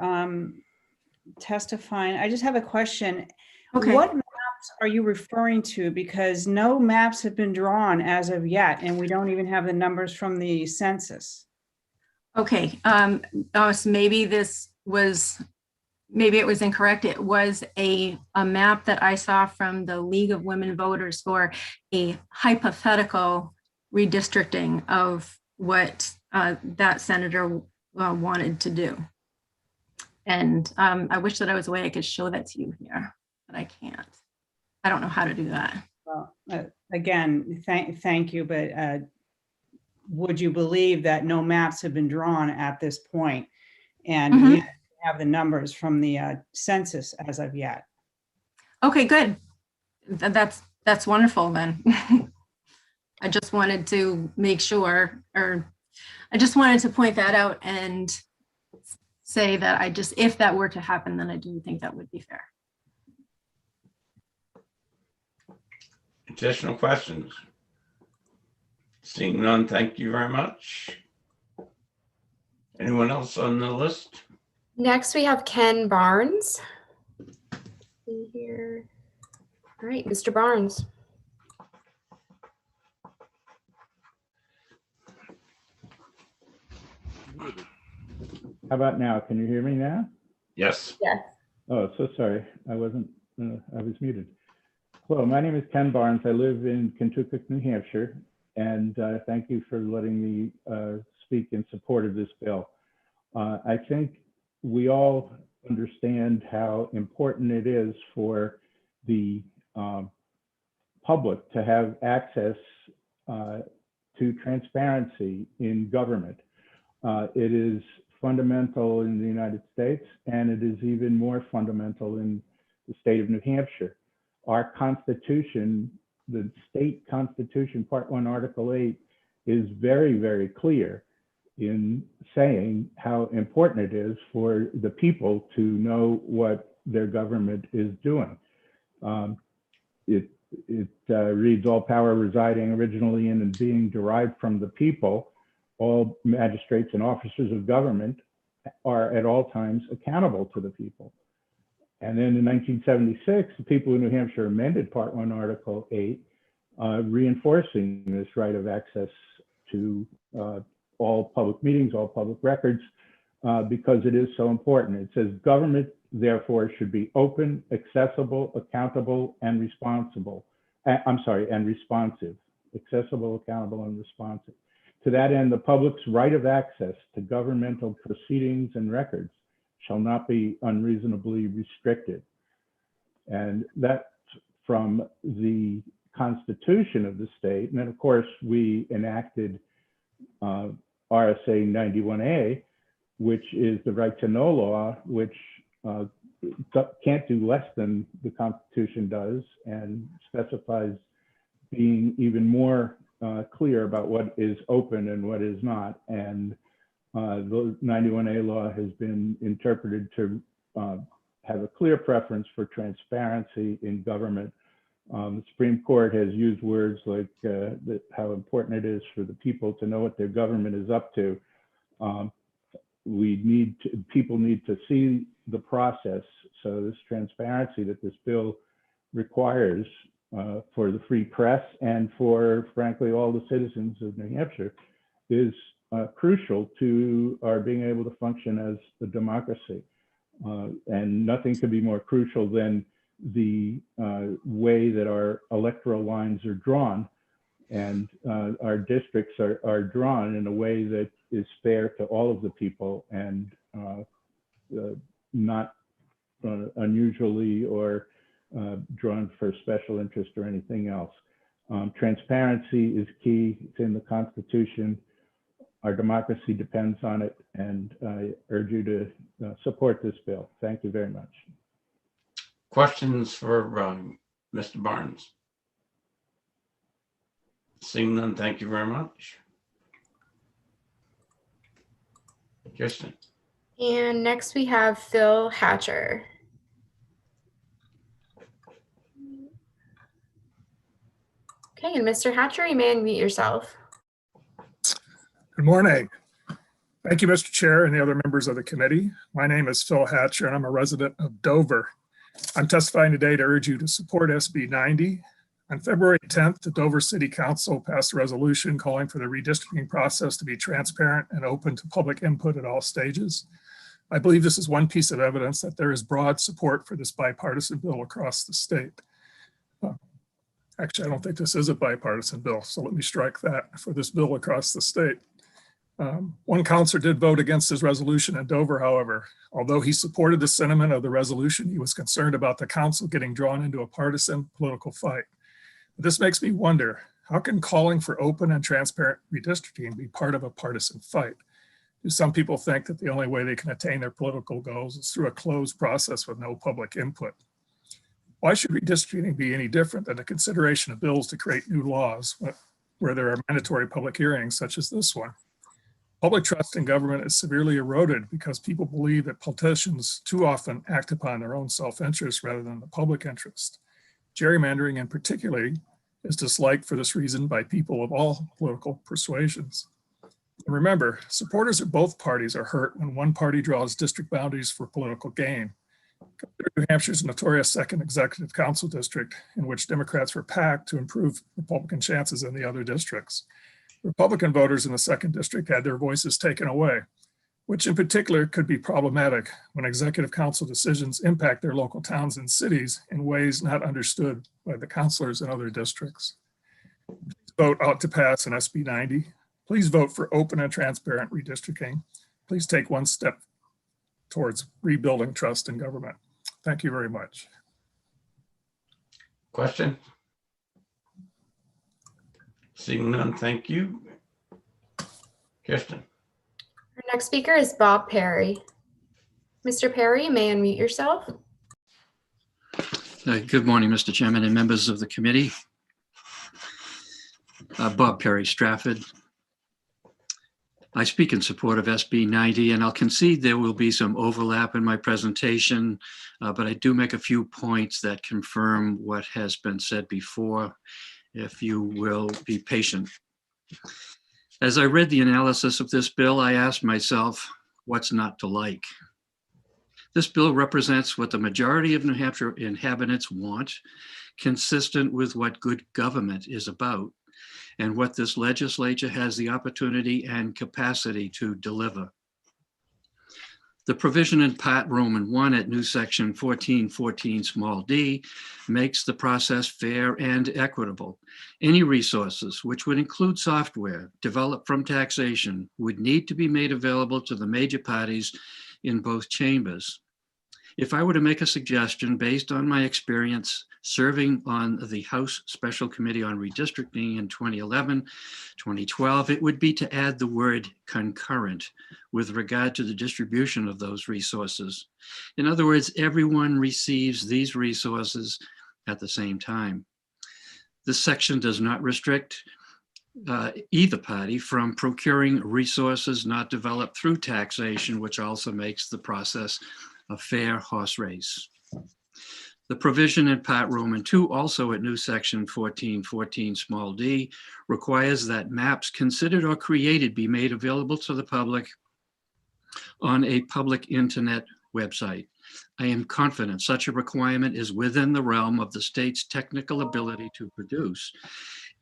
testifying. I just have a question. Okay. What map maps are you referring to? Because no maps have been drawn as of yet, and we don't even have the numbers from the census. Okay, so maybe maybe it was incorrect. It was a map that I saw from the League of Women Voters for a hypothetical redistricting of what that senator wanted to do. And I wish that I was a way I could show that to you here, but I can't. I don't know how to do that. Well, again, thank you, but would you believe that no maps have been drawn at this point, and we have the numbers from the census as of yet? Okay, good. That's wonderful then. I just wanted to make sure, or I just wanted to point that out and say that if that were to happen, then I do think that would be fair. Additional questions? Seeing none, thank you very much. Anyone else on the list? Next, we have Ken Barnes. See here. All right, Mr. Barnes. How about now? Can you hear me now? Yes. Yes. Oh, so sorry. I was muted. Hello, my name is Ken Barnes. I live in Kentucky, New Hampshire, and thank you for letting me speak in support of this bill. I think we all understand how important it is for the public to have access to transparency in government. It is fundamental in the United States, and it is even more fundamental in the state of New Hampshire. Our Constitution, the state Constitution, Part 1, Article 8, is very, very clear in saying how important it is for the people to know what their government is doing. It reads, all power residing originally in and being derived from the people, all magistrates and officers of government are at all times accountable to the people. And then in 1976, the people of New Hampshire amended Part 1, Article 8, reinforcing this right of access to all public meetings, all public records, because it is so important. It says government, therefore, should be open, accessible, accountable, and responsible. And responsive. Accessible, accountable, and responsive. To that end, the public's right of access to governmental proceedings and records shall not be unreasonably restricted. And that's from the Constitution of the state. And then, of course, we enacted RSA 91A, which is the right to know law, which can't do less than the Constitution does, and specifies being even more clear about what is open and what is not. And the 91A law has been interpreted to have a clear preference for transparency in government. The Supreme Court has used words like how important it is for the people to know what their government is up to. People need to see the process. So this transparency that this bill requires for the free press and for, frankly, all the citizens of New Hampshire is crucial to our being able to function as a democracy. And nothing could be more crucial than the way that our electoral lines are drawn, and our districts are drawn in a way that is fair to all of the people and not unusually or drawn for special interest or anything else. Transparency is key. It's in the Constitution. Our democracy depends on it, and I urge you to support this bill. Thank you very much. Questions for Mr. Barnes? Seeing none, thank you very much. Kirsten. And next we have Phil Hatcher. Okay, and Mr. Hatcher, you may unmute yourself. Good morning. Thank you, Mr. Chair and the other members of the committee. My name is Phil Hatcher, and I'm a resident of Dover. I'm testifying today to urge you to support SB 90. On February 10th, the Dover City Council passed a resolution calling for the redistricting process to be transparent and open to public input at all stages. I believe this is one piece of evidence that there is broad support for this bipartisan bill across the state. Actually, I don't think this is a bipartisan bill, so let me strike that for this bill across the state. One counselor did vote against his resolution in Dover, however. Although he supported the sentiment of the resolution, he was concerned about the council getting drawn into a partisan political fight. This makes me wonder, how can calling for open and transparent redistricting be part of a partisan fight? Do some people think that the only way they can attain their political goals is through a closed process with no public input? Why should redistricting be any different than the consideration of bills to create new laws where there are mandatory public hearings such as this one? Public trust in government is severely eroded because people believe that politicians too often act upon their own self-interest rather than the public interest. Gerrymandering in particular is disliked for this reason by people of all political persuasions. And remember, supporters of both parties are hurt when one party draws district boundaries for political gain. Consider New Hampshire's notorious second executive council district, in which Democrats were packed to improve Republican chances in the other districts. Republican voters in the second district had their voices taken away, which in particular could be problematic when executive council decisions impact their local towns and cities in ways not understood by the councilors in other districts. Please vote out to pass an SB 90. Please vote for open and transparent redistricting. Please take one step towards rebuilding trust in government. Thank you very much. Question? Seeing none, thank you. Kirsten. Our next speaker is Bob Perry. Mr. Perry, you may unmute yourself. Good morning, Mr. Chairman and members of the committee. Bob Perry, Stratford. I speak in support of SB 90, and I'll concede there will be some overlap in my presentation, but I do make a few points that confirm what has been said before, if you will be patient. As I read the analysis of this bill, I asked myself, what's not to like? This bill represents what the majority of New Hampshire inhabitants want, consistent with what good government is about, and what this legislature has the opportunity and capacity to deliver. The provision in Part Roman 1 at new section 1414 small d makes the process fair and equitable. Any resources, which would include software developed from taxation, would need to be made available to the major parties in both chambers. If I were to make a suggestion based on my experience serving on the House Special Committee on Redistricting in 2011-2012, it would be to add the word concurrent with regard to the distribution of those resources. In other words, everyone receives these resources at the same time. This section does not restrict either party from procuring resources not developed through taxation, which also makes the process a fair horse race. The provision in Part Roman 2, also at new section 1414 small d, requires that maps considered or created be made available to the public on a public internet website. I am confident such a requirement is within the realm of the state's technical ability to produce.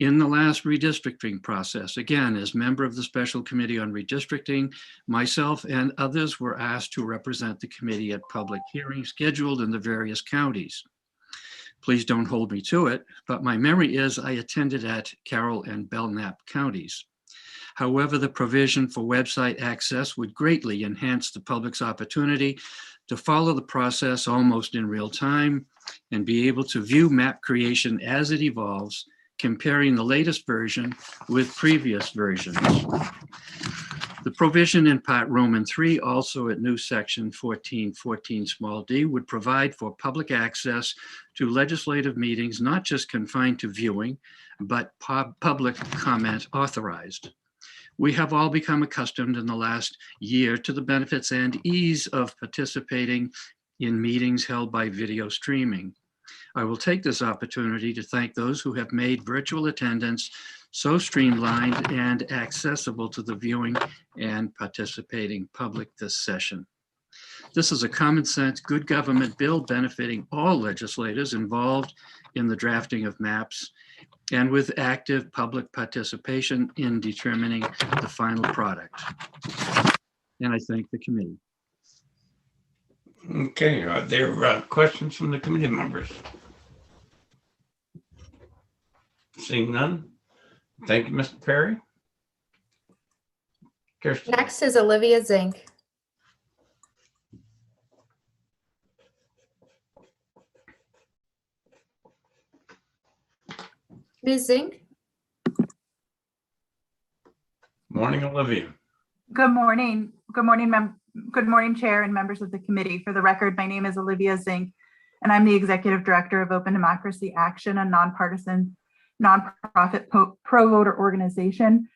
In the last redistricting process, again, as member of the Special Committee on Redistricting, myself and others were asked to represent the committee at public hearings scheduled in the various counties. Please don't hold me to it, but my memory is I attended at Carroll and Belknap counties. However, the provision for website access would greatly enhance the public's opportunity to follow the process almost in real time and be able to view map creation as it evolves, comparing the latest version with previous versions. The provision in Part Roman 3, also at new section 1414 small d, would provide for public access to legislative meetings, not just confined to viewing, but public comment authorized. We have all become accustomed in the last year to the benefits and ease of participating in meetings held by video streaming. I will take this opportunity to thank those who have made virtual attendance so streamlined and accessible to the viewing and participating public this session. This is a common sense, good government bill benefiting all legislators involved in the drafting of maps and with active public participation in determining the final product. And I thank the committee. Okay, are there questions from the committee members? Seeing none. Thank you, Mr. Perry. Kirsten. Next is Olivia Zink. Ms. Zink? Morning, Olivia. Good morning. Good morning, Chair and members of the committee. For the record, my name is Olivia Zink, and I'm the Executive Director of Open Democracy Action, a nonpartisan, nonprofit pro-voter organization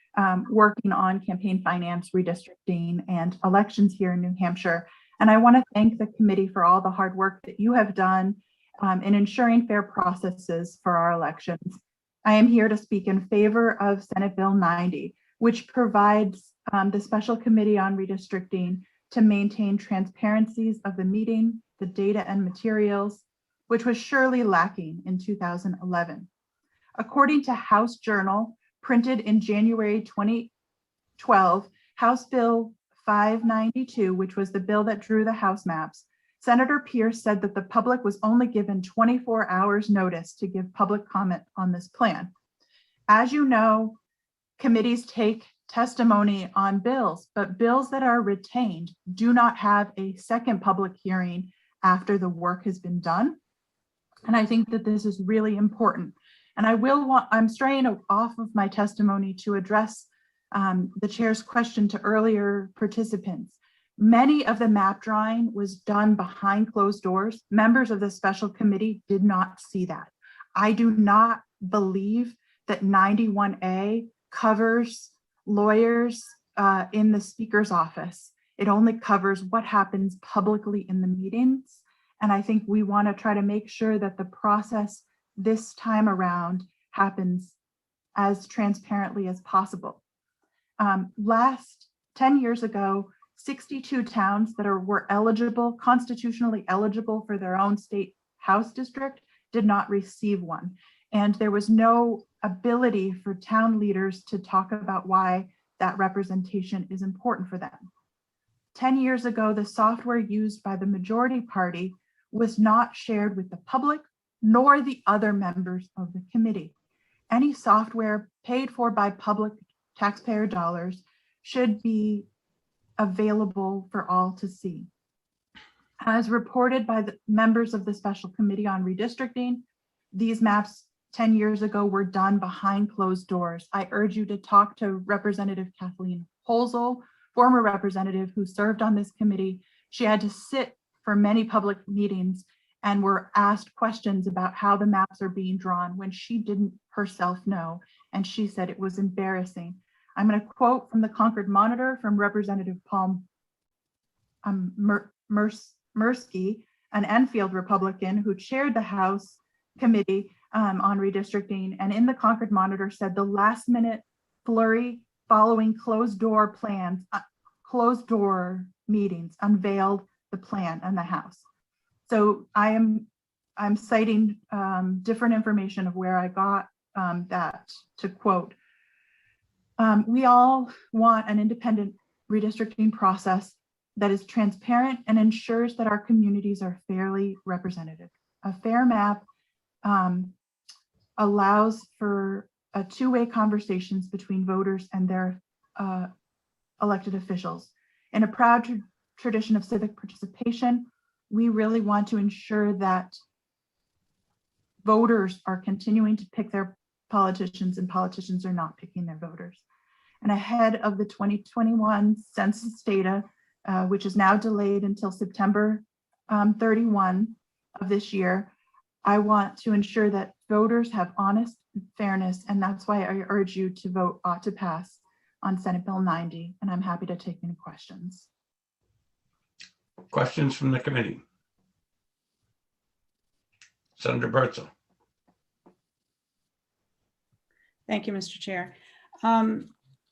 working on campaign finance, redistricting, and elections here in New Hampshire. And I want to thank the committee for all the hard work that you have done in ensuring fair processes for our elections. I am here to speak in favor of Senate Bill 90, which provides the Special Committee on Redistricting to maintain transparencies of the meeting, the data and materials, which was surely lacking in 2011. According to House Journal, printed in January 2012, House Bill 592, which was the bill that drew the House maps, Senator Pierce said that the public was only given 24 hours notice to give public comment on this plan. As you know, committees take testimony on bills, but bills that are retained do not have a second public hearing after the work has been done. And I think that this is really important. And I'm straying off of my testimony to address the chair's question to earlier participants. Many of the map drawing was done behind closed doors. Members of the special committee did not see that. I do not believe that 91A covers lawyers in the speaker's office. It only covers what happens publicly in the meetings. And I think we want to try to make sure that the process this time around happens as transparently as possible. 10 years ago, 62 towns that were eligible, constitutionally eligible for their own state house district did not receive one. And there was no ability for town leaders to talk about why that representation is important for them. 10 years ago, the software used by the majority party was not shared with the public nor the other members of the committee. Any software paid for by public taxpayer dollars should be available for all to see. As reported by the members of the Special Committee on Redistricting, these maps 10 years ago were done behind closed doors. I urge you to talk to Representative Kathleen Holzel, former representative who served on this committee. She had to sit for many public meetings and were asked questions about how the maps are being drawn when she didn't herself know. And she said it was embarrassing. I'm going to quote from the Concord Monitor from Representative Paul Mursky, an Enfield Republican who chaired the House Committee on Redistricting, and in the Concord Monitor said the last minute flurry following closed door meetings unveiled the plan and the House. So I'm citing different information of where I got that to quote. We all want an independent redistricting process that is transparent and ensures that our communities are fairly represented. A fair map allows for two-way conversations between voters and their elected officials. In a proud tradition of civic participation, we really want to ensure that voters are continuing to pick their politicians and politicians are not picking their voters. And ahead of the 2021 census data, which is now delayed until September 31 of this year, I want to ensure that voters have honest fairness, and that's why I urge you to vote ought to pass on Senate Bill 90, and I'm happy to take any questions. Questions from the committee? Senator Bertzel. Thank you, Mr. Chair.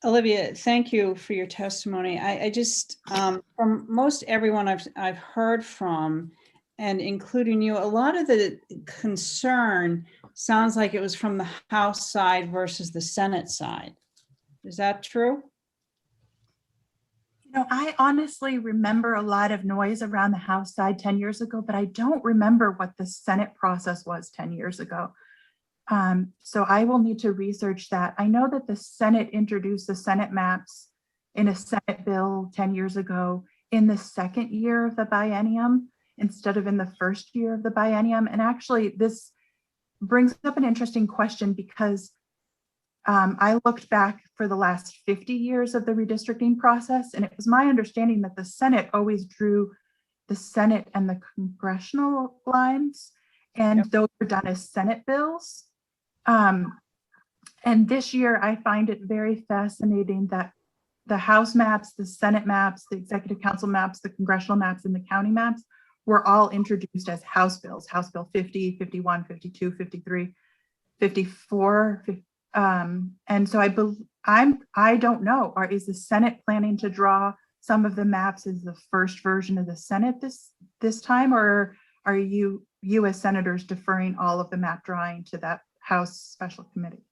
Olivia, thank you for your testimony. I just, from most everyone I've heard from, and including you, a lot of the concern sounds like it was from the House side versus the Senate side. Is that true? You know, I honestly remember a lot of noise around the House side 10 years ago, but I don't remember what the Senate process was 10 years ago. So I will need to research that. I know that the Senate introduced the Senate maps in a Senate bill 10 years ago in the second year of the biennium instead of in the first year of the biennium. And actually this brings up an interesting question because I looked back for the last 50 years of the redistricting process, and it was my understanding that the Senate always drew the Senate and the congressional lines, and those were done as Senate bills. And this year, I find it very fascinating that the House maps, the Senate maps, the Executive Council maps, the congressional maps, and the county maps were all introduced as House bills, House Bill 50, 51, 52, 53, 54. And so I don't know, or is the Senate planning to draw some of the maps as the first version of the Senate this time, or are you as senators deferring all of the map drawing to that House Special Committee?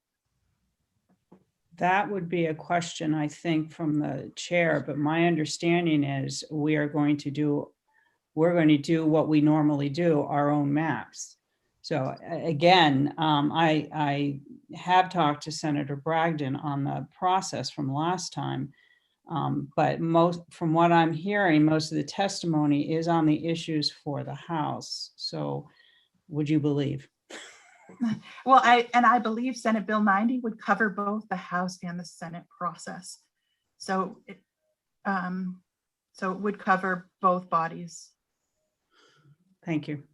That would be a question, I think, from the chair, but my understanding is we're going to do what we normally do, our own maps. So again, I have talked to Senator Bragdon on the process from last time, but from what I'm hearing, most of the testimony is on the issues for the House. So would you believe? Well, I believe Senate Bill 90 would cover both the House and the Senate process. So it would cover both bodies. Thank you.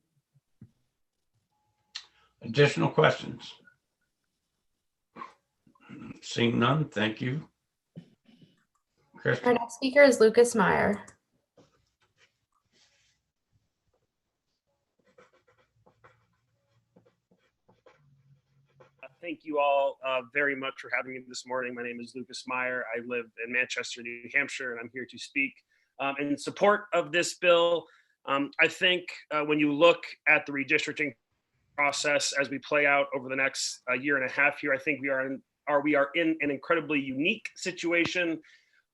Additional questions? Seeing none, thank you. Our next speaker is Lucas Meyer. Thank you all very much for having me this morning. My name is Lucas Meyer. I live in Manchester, New Hampshire, and I'm here to speak in support of this bill. I think when you look at the redistricting process as we play out over the next year and a half here, I think we are in an incredibly unique situation,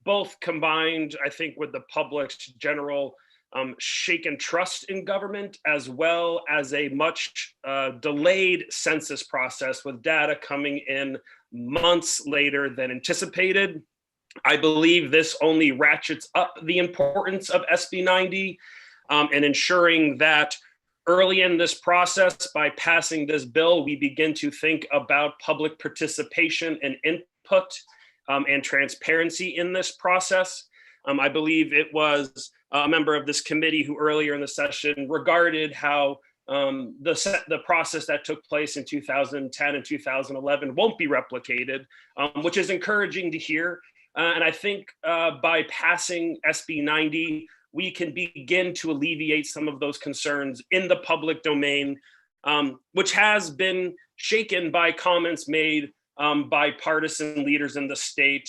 both combined, I think, with the public's general shaken trust in government, as well as a much delayed census process with data coming in months later than anticipated. I believe this only ratchets up the importance of SB 90 and ensuring that early in this process, by passing this bill, we begin to think about public participation and input and transparency in this process. I believe it was a member of this committee who earlier in the session regarded how the process that took place in 2010 and 2011 won't be replicated, which is encouraging to hear. And I think by passing SB 90, we can begin to alleviate some of those concerns in the public domain, which has been shaken by comments made by partisan leaders in the state,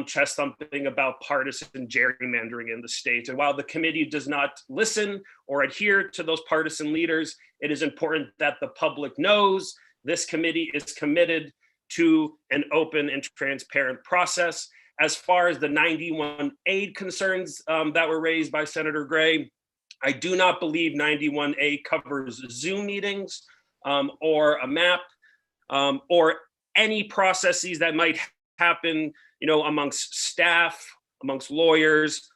chest thumping about partisan gerrymandering in the state. And while the committee does not listen or adhere to those partisan leaders, it is important that the public knows this committee is committed to an open and transparent process. As far as the 91A concerns that were raised by Senator Gray, I do not believe 91A covers Zoom meetings or a map or any processes that might happen, amongst staff, amongst lawyers,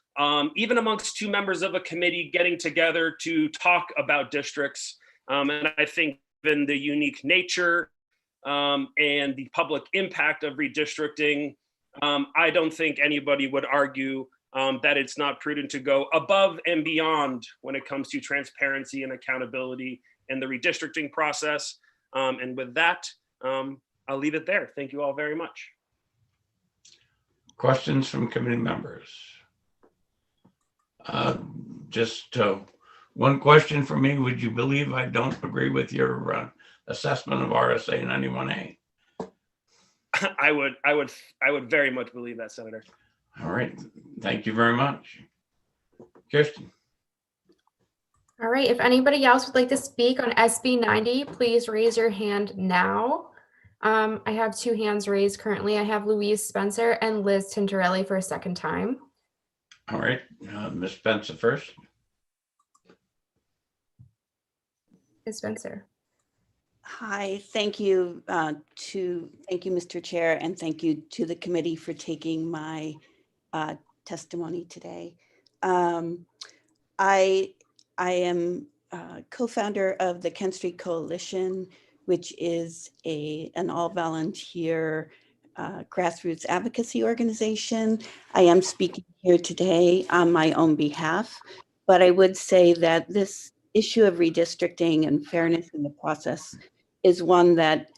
even amongst two members of a committee getting together to talk about districts. And I think given the unique nature and the public impact of redistricting, I don't think anybody would argue that it's not prudent to go above and beyond when it comes to transparency and accountability in the redistricting process. And with that, I'll leave it there. Thank you all very much. Questions from committee members? Just one question for me. Would you believe I don't agree with your assessment of RSA 91A? I would very much believe that, Senator. All right. Thank you very much. Kirsten. All right, if anybody else would like to speak on SB 90, please raise your hand now. I have 2 hands raised currently. I have Louise Spencer and Liz Tentarelli for a second time. All right, Ms. Spencer first. Ms. Spencer. Hi, thank you thank you, Mr. Chair, and thank you to the committee for taking my testimony today. I am co-founder of the Kent Street Coalition, which is an all-volunteer grassroots advocacy organization. I am speaking here today on my own behalf, but I would say that this issue of redistricting and fairness in the process is one that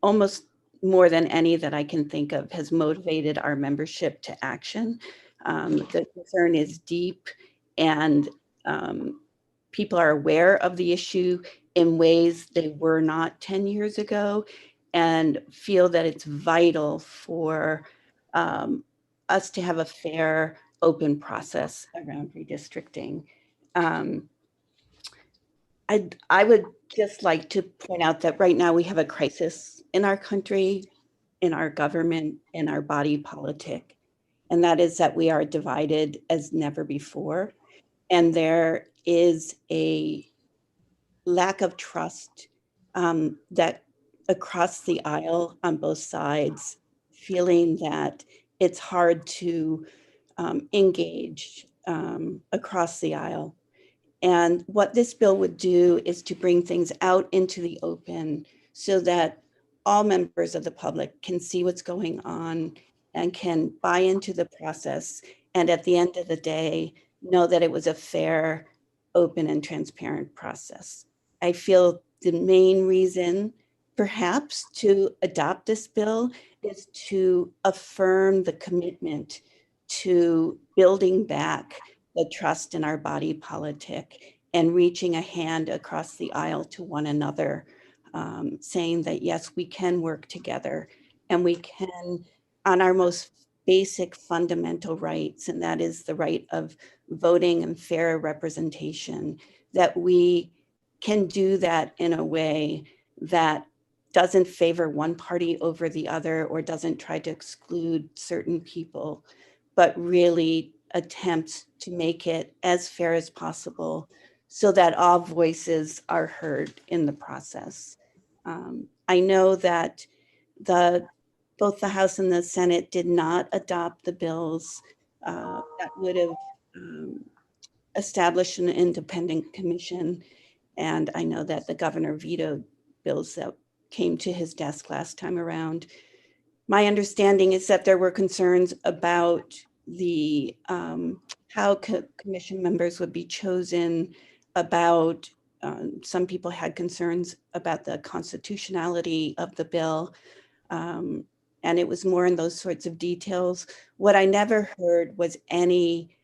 almost more than any that I can think of has motivated our membership to action. The concern is deep, and people are aware of the issue in ways they were not 10 years ago, and feel that it's vital for us to have a fair, open process around redistricting. I would just like to point out that right now we have a crisis in our country, in our government, in our body politic, and that is that we are divided as never before. And there is a lack of trust that across the aisle on both sides, feeling that it's hard to engage across the aisle. And what this bill would do is to bring things out into the open so that all members of the public can see what's going on and can buy into the process. And at the end of the day, know that it was a fair, open, and transparent process. I feel the main reason perhaps to adopt this bill is to affirm the commitment to building back the trust in our body politic and reaching a hand across the aisle to one another, saying that yes, we can work together and we can, on our most basic fundamental rights, and that is the right of voting and fair representation, that we can do that in a way that doesn't favor one party over the other or doesn't try to exclude certain people, but really attempts to make it as fair as possible so that all voices are heard in the process. I know that both the House and the Senate did not adopt the bills that would have established an independent commission. And I know that the governor vetoed bills that came to his desk last time around. My understanding is that there were concerns about the how commission members would be chosen, about some people had concerns about the constitutionality of the bill. And it was more in those sorts of details. What I never heard was any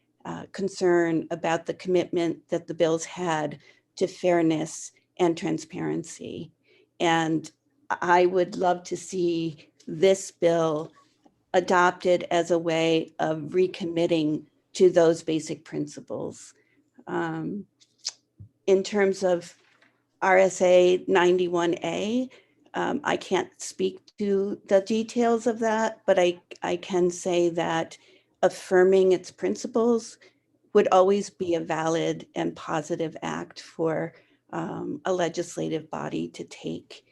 concern about the commitment that the bills had to fairness and transparency. And I would love to see this bill adopted as a way of recommitting to those basic principles. In terms of RSA 91A, I can't speak to the details of that, but I can say that affirming its principles would always be a valid and positive act for a legislative body to take.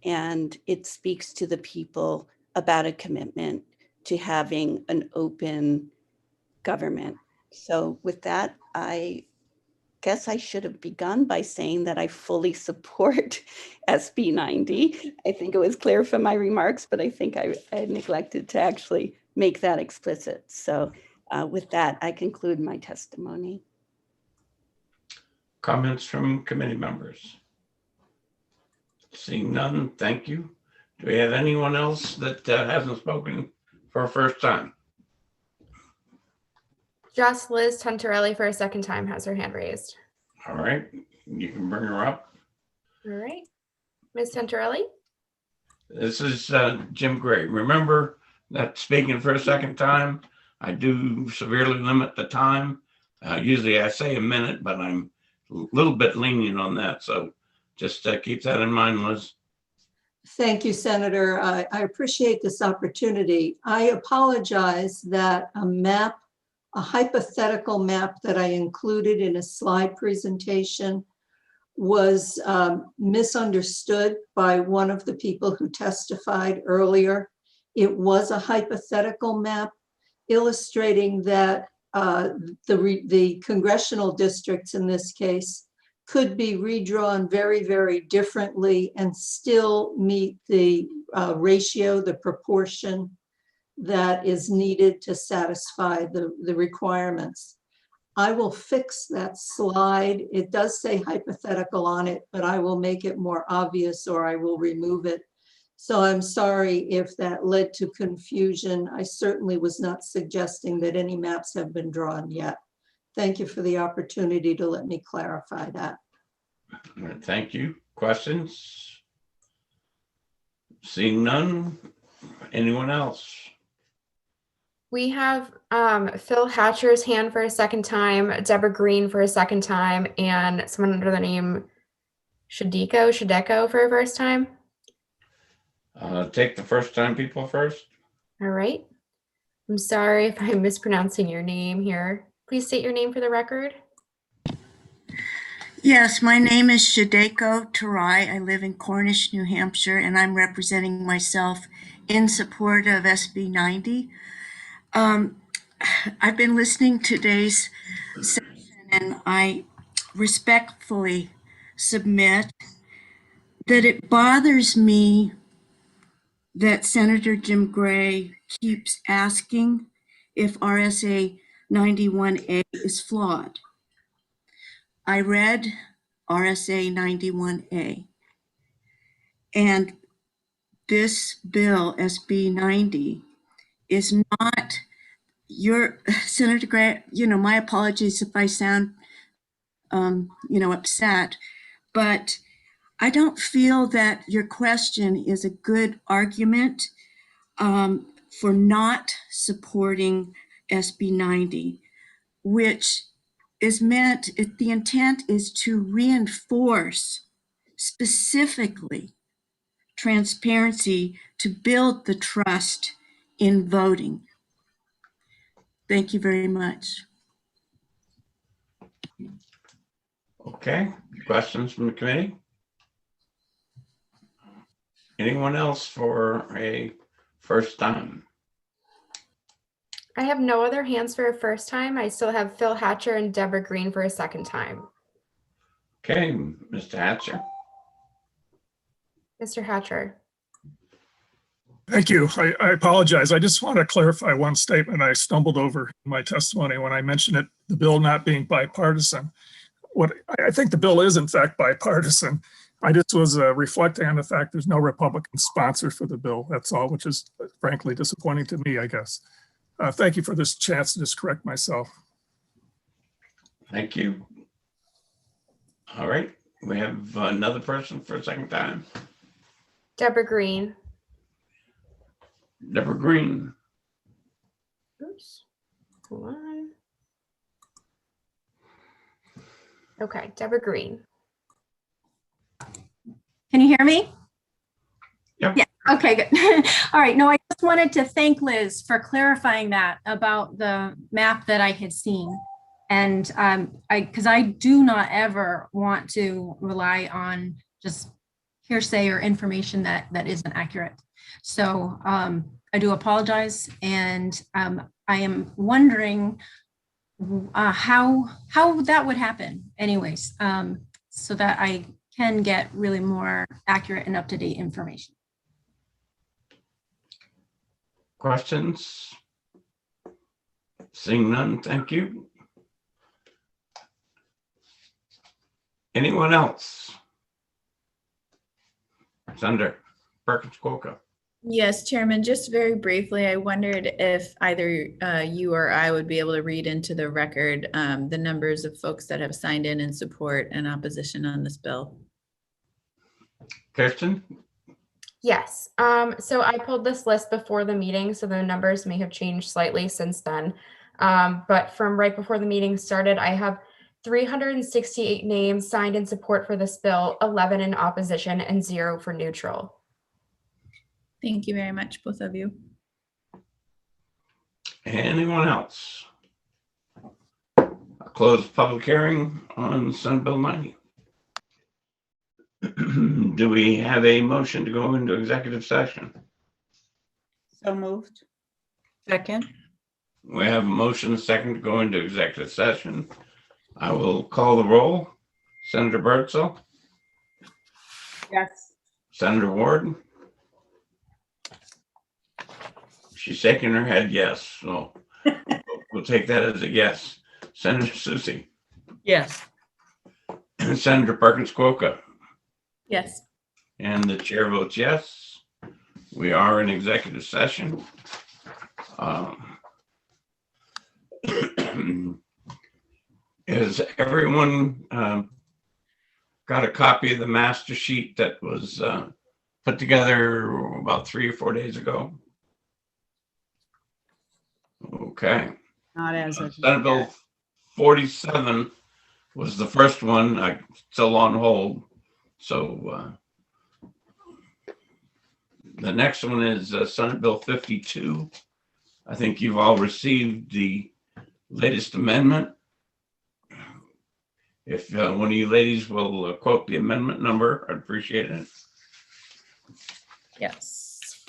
And it speaks to the people about a commitment to having an open government. So with that, I guess I should have begun by saying that I fully support SB 90. I think it was clear from my remarks, but I think I neglected to actually make that explicit. So with that, I conclude my testimony. Comments from committee members? Seeing none, thank you. Do we have anyone else that hasn't spoken for a first time? Just Liz Tentarelli for a second time has her hand raised. All right, you can bring her up. All right, Ms. Tentarelli. This is Jim Gray. Remember that speaking for a second time, I do severely limit the time. Usually I say a minute, but I'm a little bit lenient on that. So just keep that in mind, Liz. Thank you, Senator. I appreciate this opportunity. I apologize that a hypothetical map that I included in a slide presentation was misunderstood by one of the people who testified earlier. It was a hypothetical map illustrating that the congressional districts in this case could be redrawn very, very differently and still meet the ratio, the proportion that is needed to satisfy the requirements. I will fix that slide. It does say hypothetical on it, but I will make it more obvious or I will remove it. So I'm sorry if that led to confusion. I certainly was not suggesting that any maps have been drawn yet. Thank you for the opportunity to let me clarify that. All right, thank you. Questions? Seeing none. Anyone else? We have Phil Hatcher's hand for a second time, Deborah Green for a second time, and someone under the name Shadeko for a first time. Take the first time people first. All right. I'm sorry if I'm mispronouncing your name here. Please state your name for the record. Yes, my name is Shadeko Tarai. I live in Cornish, New Hampshire, and I'm representing myself in support of SB 90. I've been listening to today's session, and I respectfully submit that it bothers me that Senator Jim Gray keeps asking if RSA 91A is flawed. I read RSA 91A, and this bill, SB 90, is not your, Senator Gray, my apologies if I sound, upset, but I don't feel that your question is a good argument for not supporting SB 90, which is meant, the intent is to reinforce specifically transparency to build the trust in voting. Thank you very much. Okay, questions from the committee? Anyone else for a first time? I have no other hands for a first time. I still have Phil Hatcher and Deborah Green for a second time. Okay, Mr. Hatcher. Mr. Hatcher. Thank you. I apologize. I just want to clarify one statement I stumbled over in my testimony when I mentioned it, the bill not being bipartisan. I think the bill is in fact bipartisan. I just was reflecting on the fact there's no Republican sponsor for the bill. That's all, which is frankly disappointing to me, I guess. Thank you for this chance to just correct myself. Thank you. All right, we have another person for a second time. Deborah Green. Deborah Green. Oops. Hold on. Okay, Deborah Green. Can you hear me? Yep. Yeah. Okay, good. All right. No, I just wanted to thank Liz for clarifying that about the map that I had seen. And because I do not ever want to rely on just hearsay or information that isn't accurate. So I do apologize. And I am wondering how that would happen anyways, so that I can get really more accurate and up-to-date information. Questions? Seeing none, thank you. Anyone else? Senator Perkins-Coker. Yes, Chairman, just very briefly, I wondered if either you or I would be able to read into the record the numbers of folks that have signed in support and opposition on this bill. Kirsten? Yes. So I pulled this list before the meeting, so the numbers may have changed slightly since then. But from right before the meeting started, I have 368 names signed in support for this bill, 11 in opposition, and 0 for neutral. Thank you very much, both of you. Anyone else? I'll close public hearing on Senate Bill 90. Do we have a motion to go into executive session? So moved. Second. We have a motion, a second, to go into executive session. I will call the roll. Senator Bertzel, Yes. Senator Ward. She's shaking her head yes, so we'll take that as a yes. Senator Susie. Yes. And Senator Perkins Quokka. Yes. And the chair votes yes. We are in executive session. Has everyone got a copy of the master sheet that was put together about 3 or 4 days ago? Okay. Not as of Senate Bill 47 was the first one, still on hold. So the next one is Senate Bill 52. I think you've all received the latest amendment. If one of you ladies will quote the amendment number, I'd appreciate it. Yes.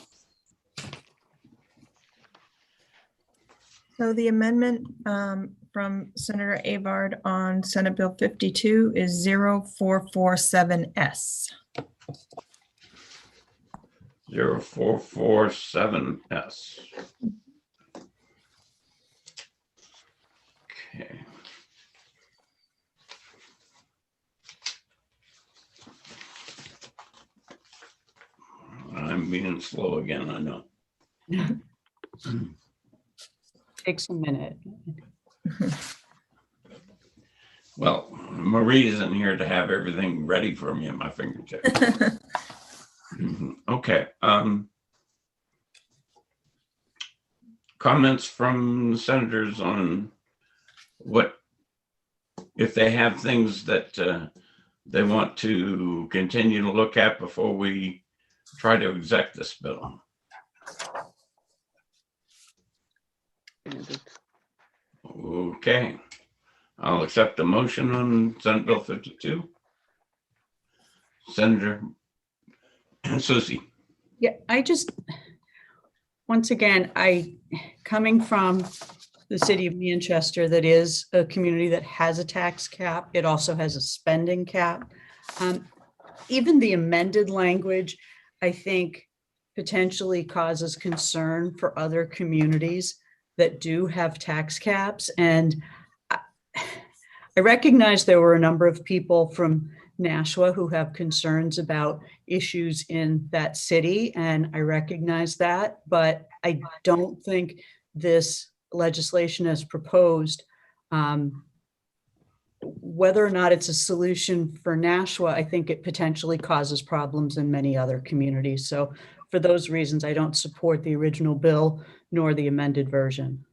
So the amendment from Senator Avard on Senate Bill 52 is 0447S. 0447S. Okay. I'm being slow again, I know. Takes a minute. Well, Marie isn't here to have everything ready for me at my fingertips. Okay. Comments from the senators on what, if they have things that they want to continue to look at before we try to exec this bill. Okay, I'll accept the motion on Senate Bill 52. Senator Susie. Yeah, once again, coming from the city of Manchester, that is a community that has a tax cap. It also has a spending cap. Even the amended language, I think, potentially causes concern for other communities that do have tax caps. And I recognize there were a number of people from Nashua who have concerns about issues in that city, and I recognize that, but I don't think this legislation as proposed, whether or not it's a solution for Nashua, I think it potentially causes problems in many other communities. So for those reasons, I don't support the original bill nor the amended version.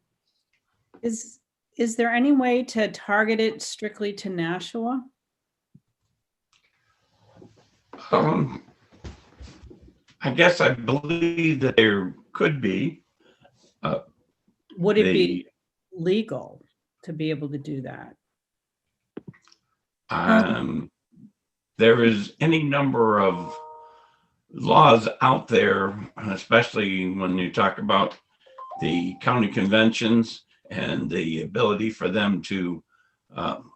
Is there any way to target it strictly to Nashua? I guess I believe that there could be. Would it be legal to be able to do that? There is any number of laws out there, especially when you talk about the county conventions and the ability for them to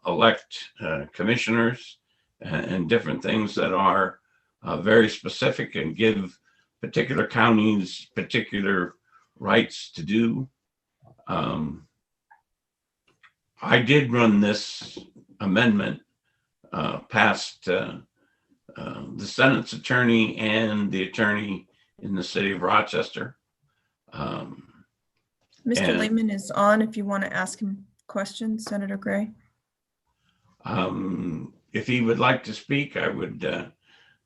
elect commissioners and different things that are very specific and give particular counties particular rights to do. I did run this amendment past the Senate's attorney and the attorney in the city of Rochester. Mr. Lehman is on if you want to ask him questions, Senator Gray. If he would like to speak, I would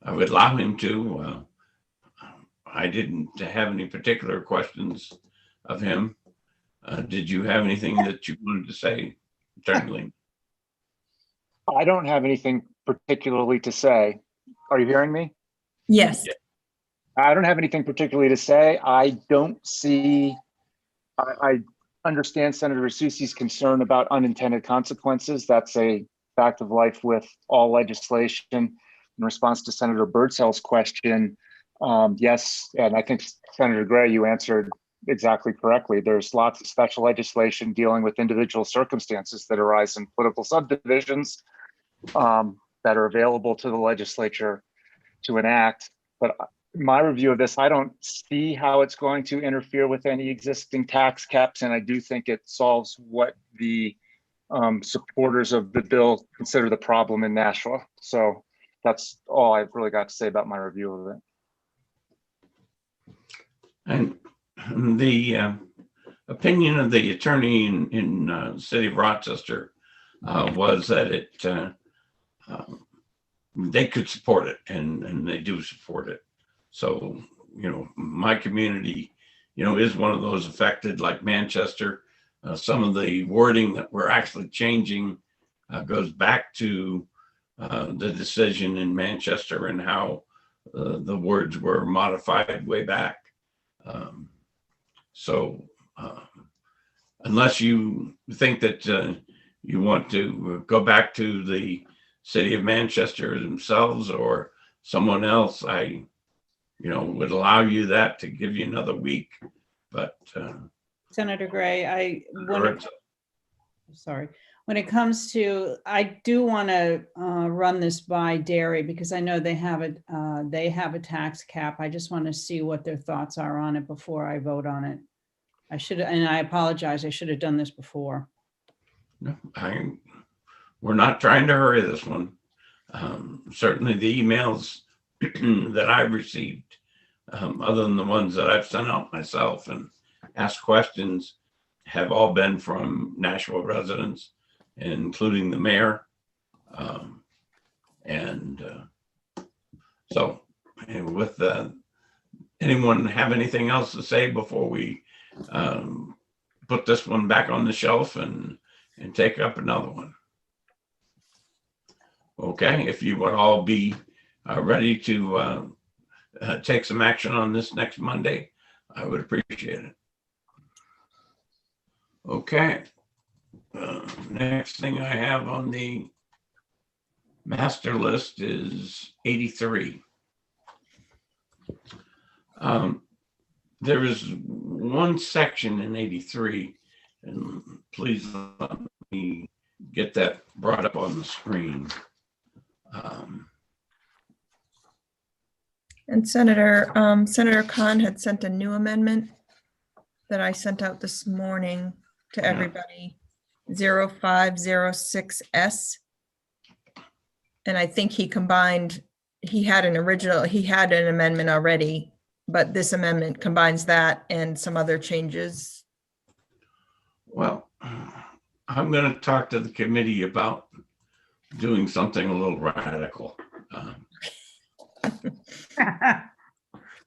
allow him to. I didn't have any particular questions of him. Did you have anything that you wanted to say, Attorney Ling? I don't have anything particularly to say. Are you hearing me? Yes. I don't have anything particularly to say. I don't see, I understand Senator Rasusi's concern about unintended consequences. That's a fact of life with all legislation. In response to Senator Birdsell's question, yes, and I think Senator Gray, you answered exactly correctly. There's lots of special legislation dealing with individual circumstances that arise in political subdivisions that are available to the legislature to enact. But my review of this, I don't see how it's going to interfere with any existing tax caps, and I do think it solves what the supporters of the bill consider the problem in Nashua. So that's all I've really got to say about my review of it. And the opinion of the attorney in the city of Rochester was that they could support it, and they do support it. So, my community, is one of those affected, like Manchester. Some of the wording that we're actually changing goes back to the decision in Manchester and how the words were modified way back. So unless you think that you want to go back to the city of Manchester themselves or someone else, I would allow you that to give you another week. But Senator Gray, when it comes to, I do want to run this by Dairy because I know they have a tax cap. I just want to see what their thoughts are on it before I vote on it. And I apologize, I should have done this before. No, we're not trying to hurry this one. Certainly the emails that I've received, other than the ones that I've sent out myself and asked questions, have all been from Nashua residents, including the mayor. So with anyone have anything else to say before we put this one back on the shelf and take up another one? Okay, if you would all be ready to take some action on this next Monday, I would appreciate it. Okay. Next thing I have on the master list is 83. There is one section in 83, and please let me get that brought up on the screen. And Senator Khan had sent a new amendment that I sent out this morning to everybody, 0506S. And I think he had an amendment already, but this amendment combines that and some other changes. Well, I'm going to talk to the committee about doing something a little radical.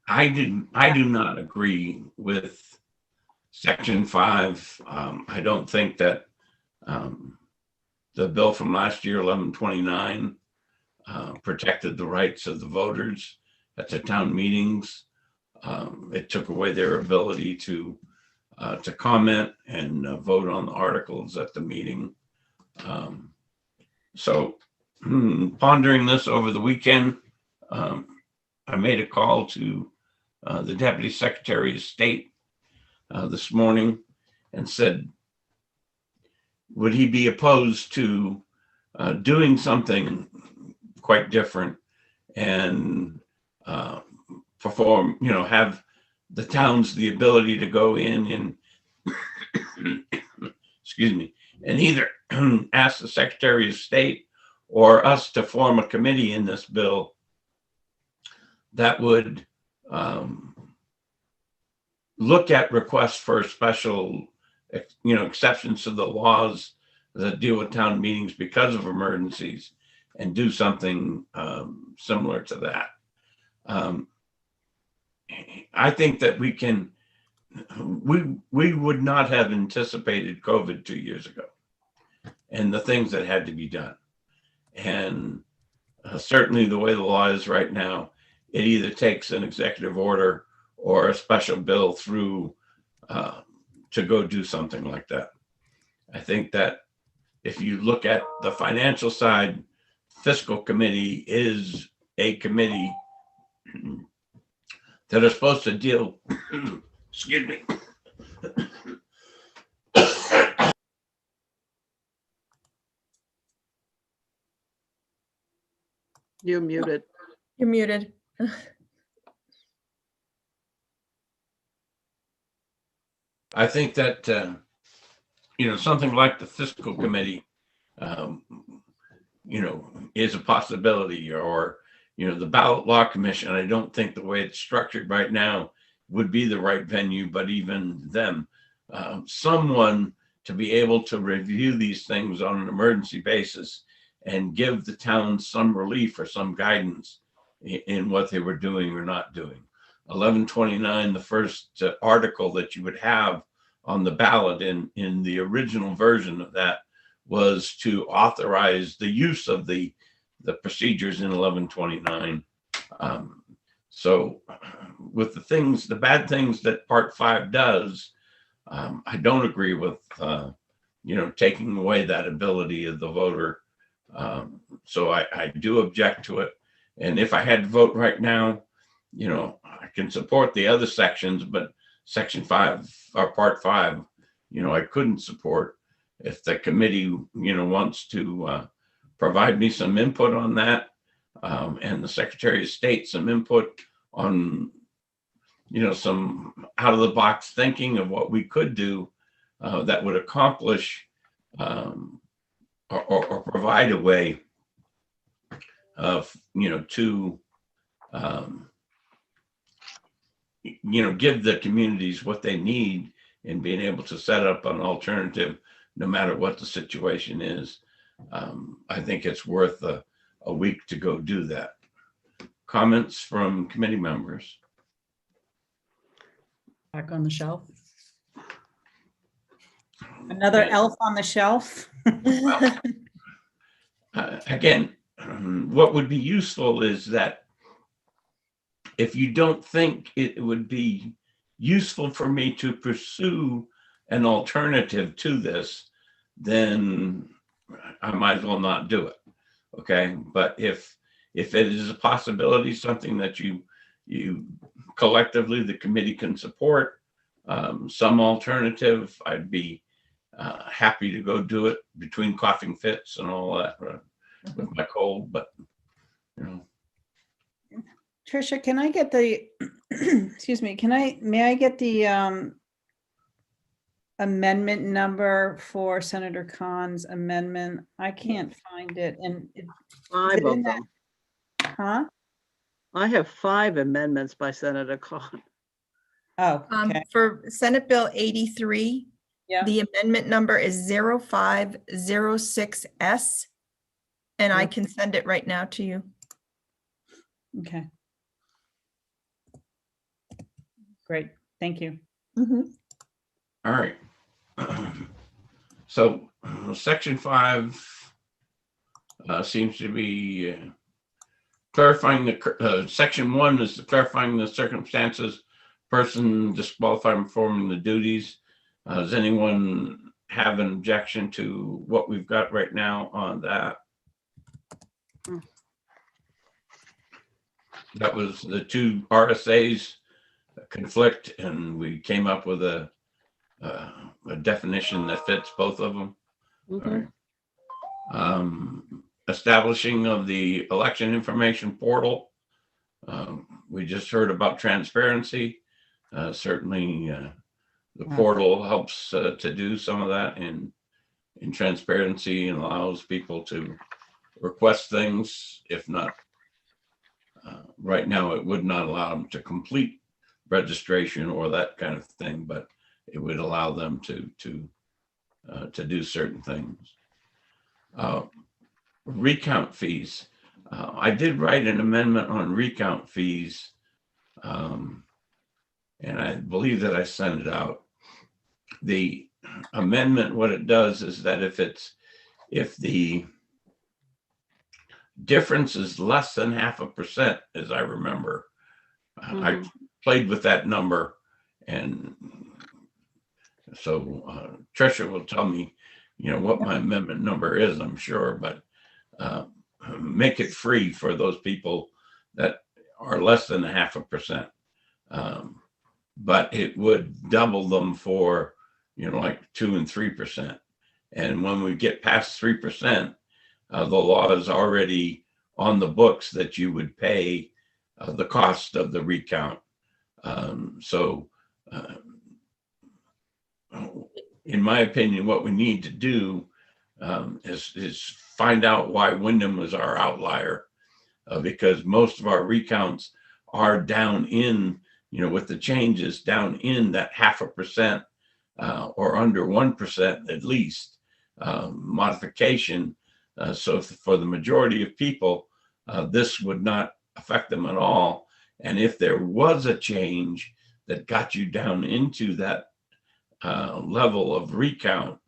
I do not agree with Section 5. I don't think that the bill from last year, 1129, protected the rights of the voters at the town meetings. It took away their ability to comment and vote on the articles at the meeting. So pondering this over the weekend, I made a call to the Deputy Secretary of State this morning and said, would he be opposed to doing something quite different and perform, have the towns the ability to go in and excuse me, and either ask the Secretary of State or us to form a committee in this bill that would look at requests for special, exceptions to the laws that deal with town meetings because of emergencies and do something similar to that. I think that we would not have anticipated COVID 2 years ago and the things that had to be done. And certainly the way the law is right now, it either takes an executive order or a special bill through to go do something like that. I think that if you look at the financial side, fiscal committee is a committee that are supposed to deal, excuse me. You're muted. You're muted. I think that, something like the fiscal committee, is a possibility, or, the ballot law commission. I don't think the way it's structured right now would be the right venue, but even them, someone to be able to review these things on an emergency basis and give the town some relief or some guidance in what they were doing or not doing. 1129, the first article that you would have on the ballot in the original version of that was to authorize the use of the procedures in 1129. So with the bad things that Part 5 does, I don't agree with, taking away that ability of the voter. So I do object to it. And if I had to vote right now, I can support the other sections, but Section 5 or Part 5, I couldn't support. If the committee, wants to provide me some input on that, and the Secretary of State some input on, some out of the box thinking of what we could do that would accomplish or provide a way of, to, give the communities what they need in being able to set up an alternative, no matter what the situation is. I think it's worth a week to go do that. Comments from committee members? Back on the shelf. Another elf on the shelf. Well, again, what would be useful is that if you don't think it would be useful for me to pursue an alternative to this, then I might as well not do it. Okay. But if it is a possibility, something that you collectively, the committee can support, some alternative, I'd be happy to go do it between coughing fits and all that with my cold, but Tricia, can I get the, excuse me, may I get the amendment number for Senator Khan's amendment? I can't find it. And is Five it of in that? them. Huh? I have 5 amendments by Senator Khan. Oh, okay. For Senate Bill 83, the amendment number is 0506S, and I can send it right now to you. Okay. Great, thank you. all right. So Section 5 seems to be clarifying the Section 1 is clarifying the circumstances, person disqualified from performing the duties. Does anyone have an objection to what we've got right now on that? That was the 2 RSAs conflict, and we came up with a definition that fits both of them. All right. Establishing of the election information portal. We just heard about transparency. Certainly, the portal helps to do some of that in transparency and allows people to request things. If not, right now, it would not allow them to complete registration or that kind of thing, but it would allow them to do certain things. Recount fees. I did write an amendment on recount fees and I believe that I sent it out. The amendment, what it does is that if the difference is less than 0.5%, as I remember, I played with that number, and so Tricia will tell me, what my amendment number is, I'm sure, but make it free for those people that are less than 0.5%. But it would double them for, like 2 and 3%. And when we get past 3%, the law is already on the books that you would pay the cost of the recount. In my opinion, what we need to do is find out why Wyndham was our outlier, because most of our recounts are down in, with the changes down in that 0.5% or under 1% at least modification. So for the majority of people, this would not affect them at all. And if there was a change that got you down into that level of recount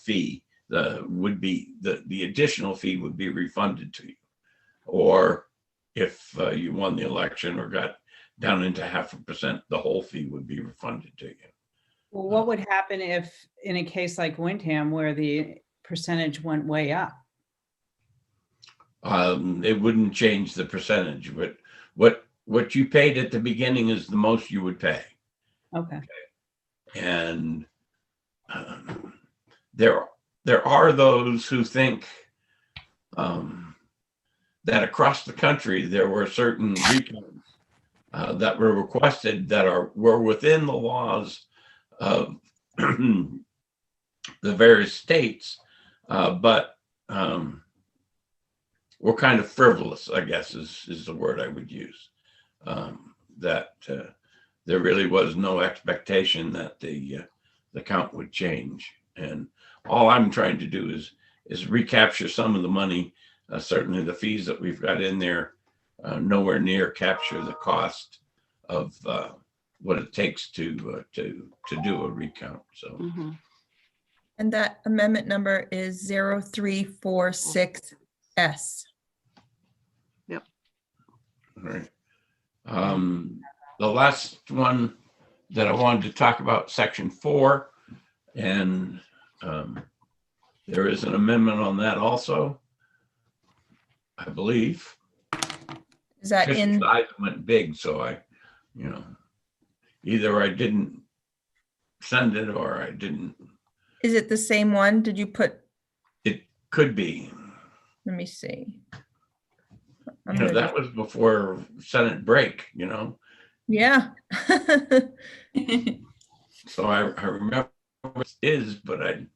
fee, the additional fee would be refunded to you. Or if you won the election or got down into 0.5%, the whole fee would be refunded to you. Well, what would happen if in a case like Wyndham where the percentage went way up? It wouldn't change the percentage, but what you paid at the beginning is the most you would pay. Okay. And there are those who think that across the country there were certain recounts that were requested that were within the laws of the various states, but were kind of frivolous, I guess is the word I would use. That there really was no expectation that the count would change. And all I'm trying to do is recapture some of the money. Certainly the fees that we've got in there nowhere near capture the cost of what it takes to do a recount. So. And that amendment number is 0346S. Yep. All right. The last one that I wanted to talk about, section 4, and there is an amendment on that also, I believe. Is that Just in? the size went big, so I, either I didn't send it or I didn't. Is it the same one? Did you put? It could be. Let me see. That was before Senate break, Yeah. So I remember what it is, but I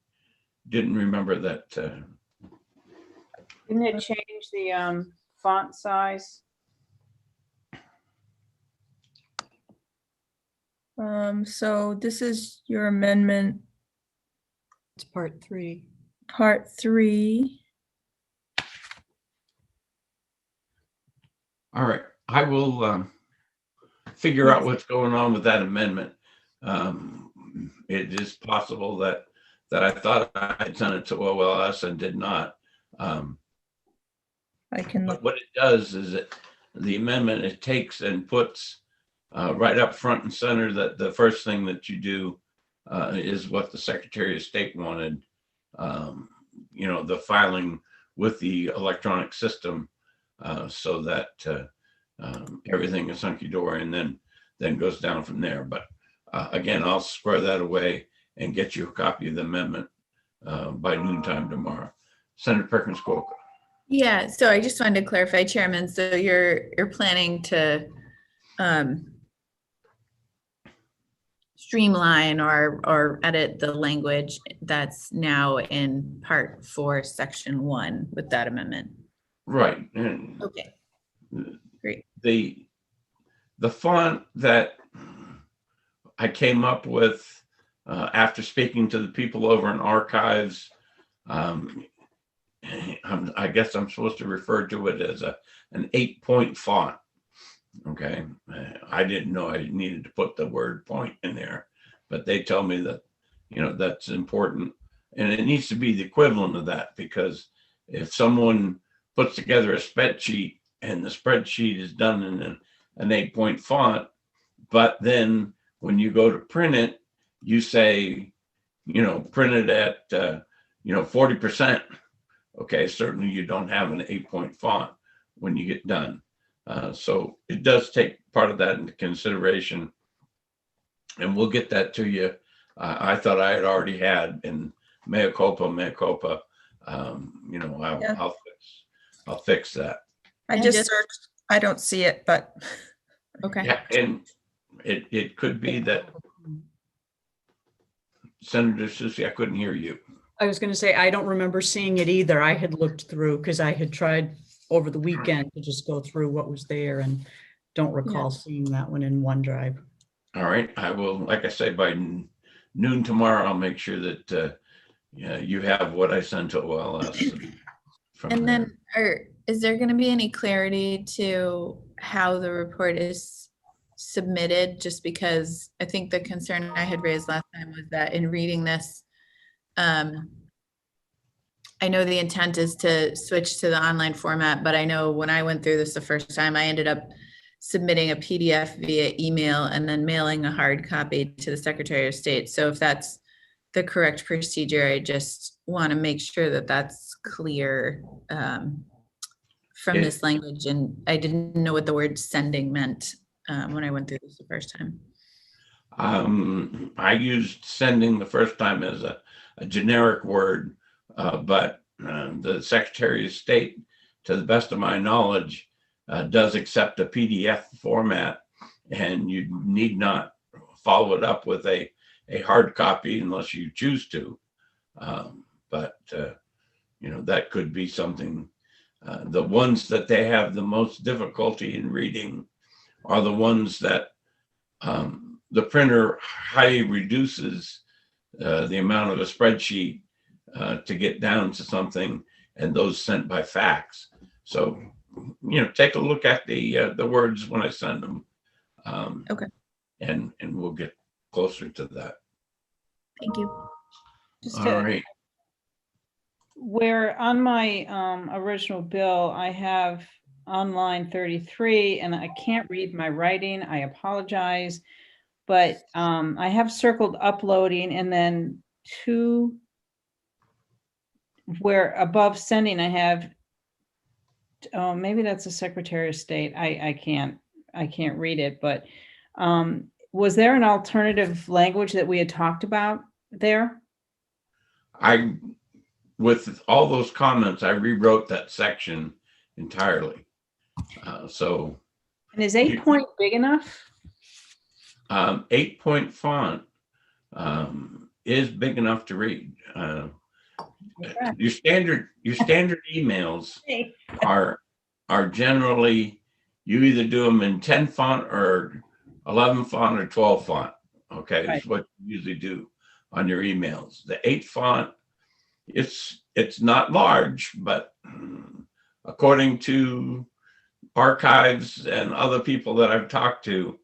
didn't remember that. Didn't it change the font size? So this is your amendment. It's part 3. Part 3. All right, I will figure out what's going on with that amendment. It is possible that I thought I had sent it to OLS and did not. I can look. But what it does is the amendment, it takes and puts right up front and center that the first thing that you do is what the Secretary of State wanted, the filing with the electronic system so that everything is hunky-dory and then goes down from there. But again, I'll square that away and get you a copy of the amendment by noontime tomorrow. Senator Perkins Coker. Yeah, so I just wanted to clarify, Chairman, so you're planning to streamline or edit the language that's now in Part 4, Section 1 with that amendment? Right. And okay, great. The font that I came up with after speaking to the people over in archives, I guess I'm supposed to refer to it as an 8-point font. Okay, I didn't know I needed to put the word point in there, but they tell me that, that's important. And it needs to be the equivalent of that, because if someone puts together a spreadsheet and the spreadsheet is done in an 8-point font, but then when you go to print it, you say, print it at, 40%. Okay, certainly you don't have an 8-point font when you get done. So it does take part of that into consideration, and we'll get that to you. I thought I had already had, in mea culpa. I'll fix that. I just searched, I don't see it, but okay. Yeah, and it could be that, Senator Susie, I couldn't hear you. I was going to say, I don't remember seeing it either. I had looked through because I had tried over the weekend to just go through what was there and don't recall seeing that one in OneDrive. All right, I will, like I say, by noon tomorrow, I'll make sure that you have what I sent to OLS. And then is there going to be any clarity to how the report is submitted? Just because I think the concern I had raised last time was that in reading this, I know the intent is to switch to the online format, but I know when I went through this the first time, I ended up submitting a PDF via email and then mailing a hard copy to the Secretary of State. So if that's the correct procedure, I just want to make sure that that's clear from this language. And I didn't know what the word sending meant when I went through this the first time. I used sending the first time as a generic word, but the Secretary of State, to the best of my knowledge, does accept a PDF format, and you need not follow it up with a hard copy unless you choose to. But that could be something. The ones that they have the most difficulty in reading are the ones that the printer highly reduces the amount of a spreadsheet to get down to something, and those sent by fax. So, take a look at the words when I send them. Okay. And we'll get closer to that. Thank you. All right. Where on my original bill, I have on line 33, and I can't read my writing. I apologize. But I have circled uploading, and then where above sending, I have, oh, maybe that's the Secretary of State. I can't read it, but was there an alternative language that we had talked about there? With all those comments, I rewrote that section entirely. So. And is 8-point big enough? 8-point font is big enough to read. Your standard emails are generally, you either do them in 10 font or 11 font or 12 font. Okay, right. Is what you usually do on your emails. The 8 font, it's not large, but according to archives and other people that I've talked to,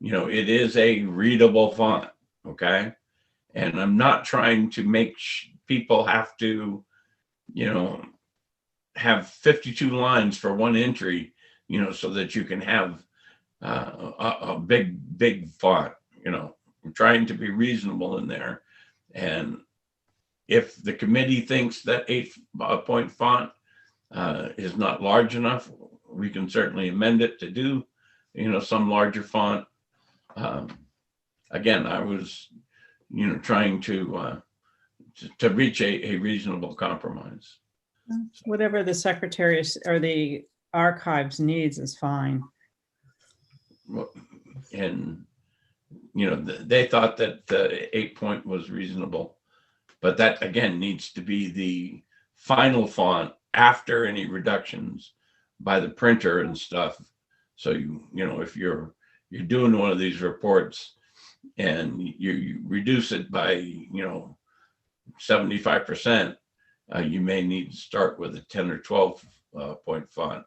it is a readable font. Okay, and I'm not trying to make people have to, have 52 lines for one entry, so that you can have a big font. I'm trying to be reasonable in there. And if the committee thinks that 8-point font is not large enough, we can certainly amend it to do, some larger font. Again, I was, trying to reach a reasonable compromise. Whatever the Secretary or the archives needs is fine. And, they thought that the 8-point was reasonable, but that again needs to be the final font after any reductions by the printer and stuff. So if you're doing one of these reports and you reduce it by 75%, you may need to start with a 10 or 12 point font.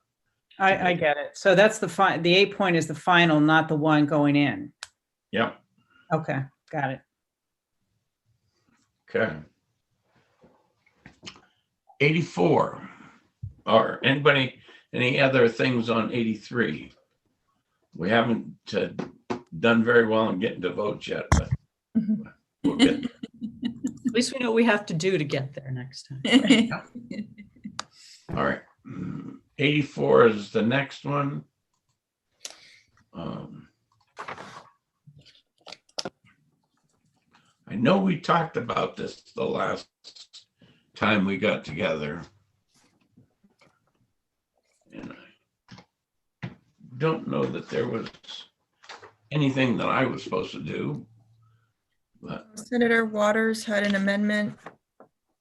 I get it. So that's the 8 point is the final, not the one going in. Yep. Okay, got it. Okay. 84. Or anybody, any other things on 83? We haven't done very well in getting to votes yet, but we'll get there. At least we know what we have to do to get there next time. All right. 84 is the next one. I know we talked about this the last time we got together. And I don't know that there was anything that I was supposed to do. But Senator Waters had an amendment,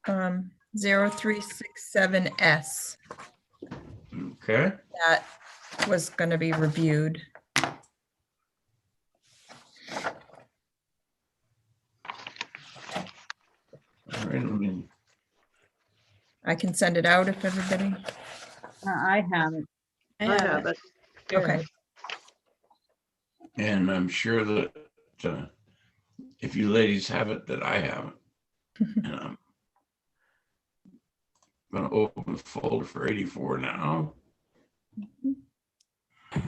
0367S. okay. That was going to be reviewed. All right, I can send it out if everybody. I have it. I have it. Okay. and I'm sure that if you ladies have it, that I have it. And I'm going to open the folder for 84 now.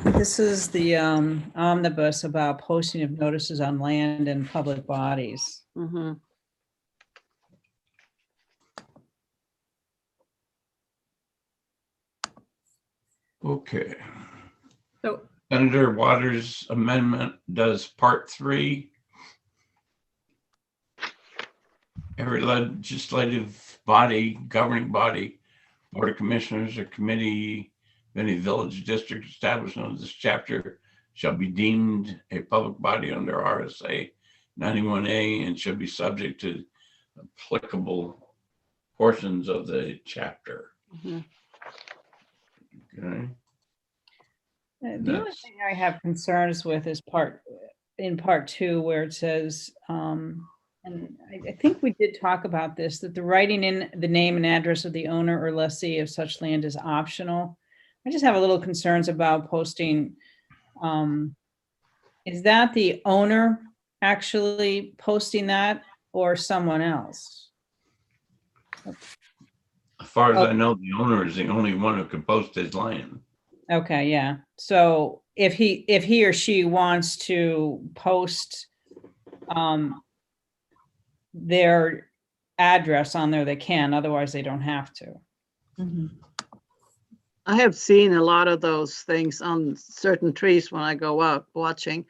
This is the omnibus about posting of notices on land and public bodies. Okay. So Senator Waters' amendment does part 3. Every legislative body, governing body, board of commissioners or committee of any village district established under this chapter shall be deemed a public body under RSA 91A and shall be subject to applicable portions of the chapter. Okay. The only thing I have concerns with is part 2, where it says, and I think we did talk about this, that the writing in the name and address of the owner or lessee of such land is optional. I just have a little concerns about posting. Is that the owner actually posting that or someone else? As far as I know, the owner is the only one who can post his land. Okay, yeah. So if he or she wants to post their address on there, they can, otherwise they don't have to. I have seen a lot of those things on certain trees when I go out watching.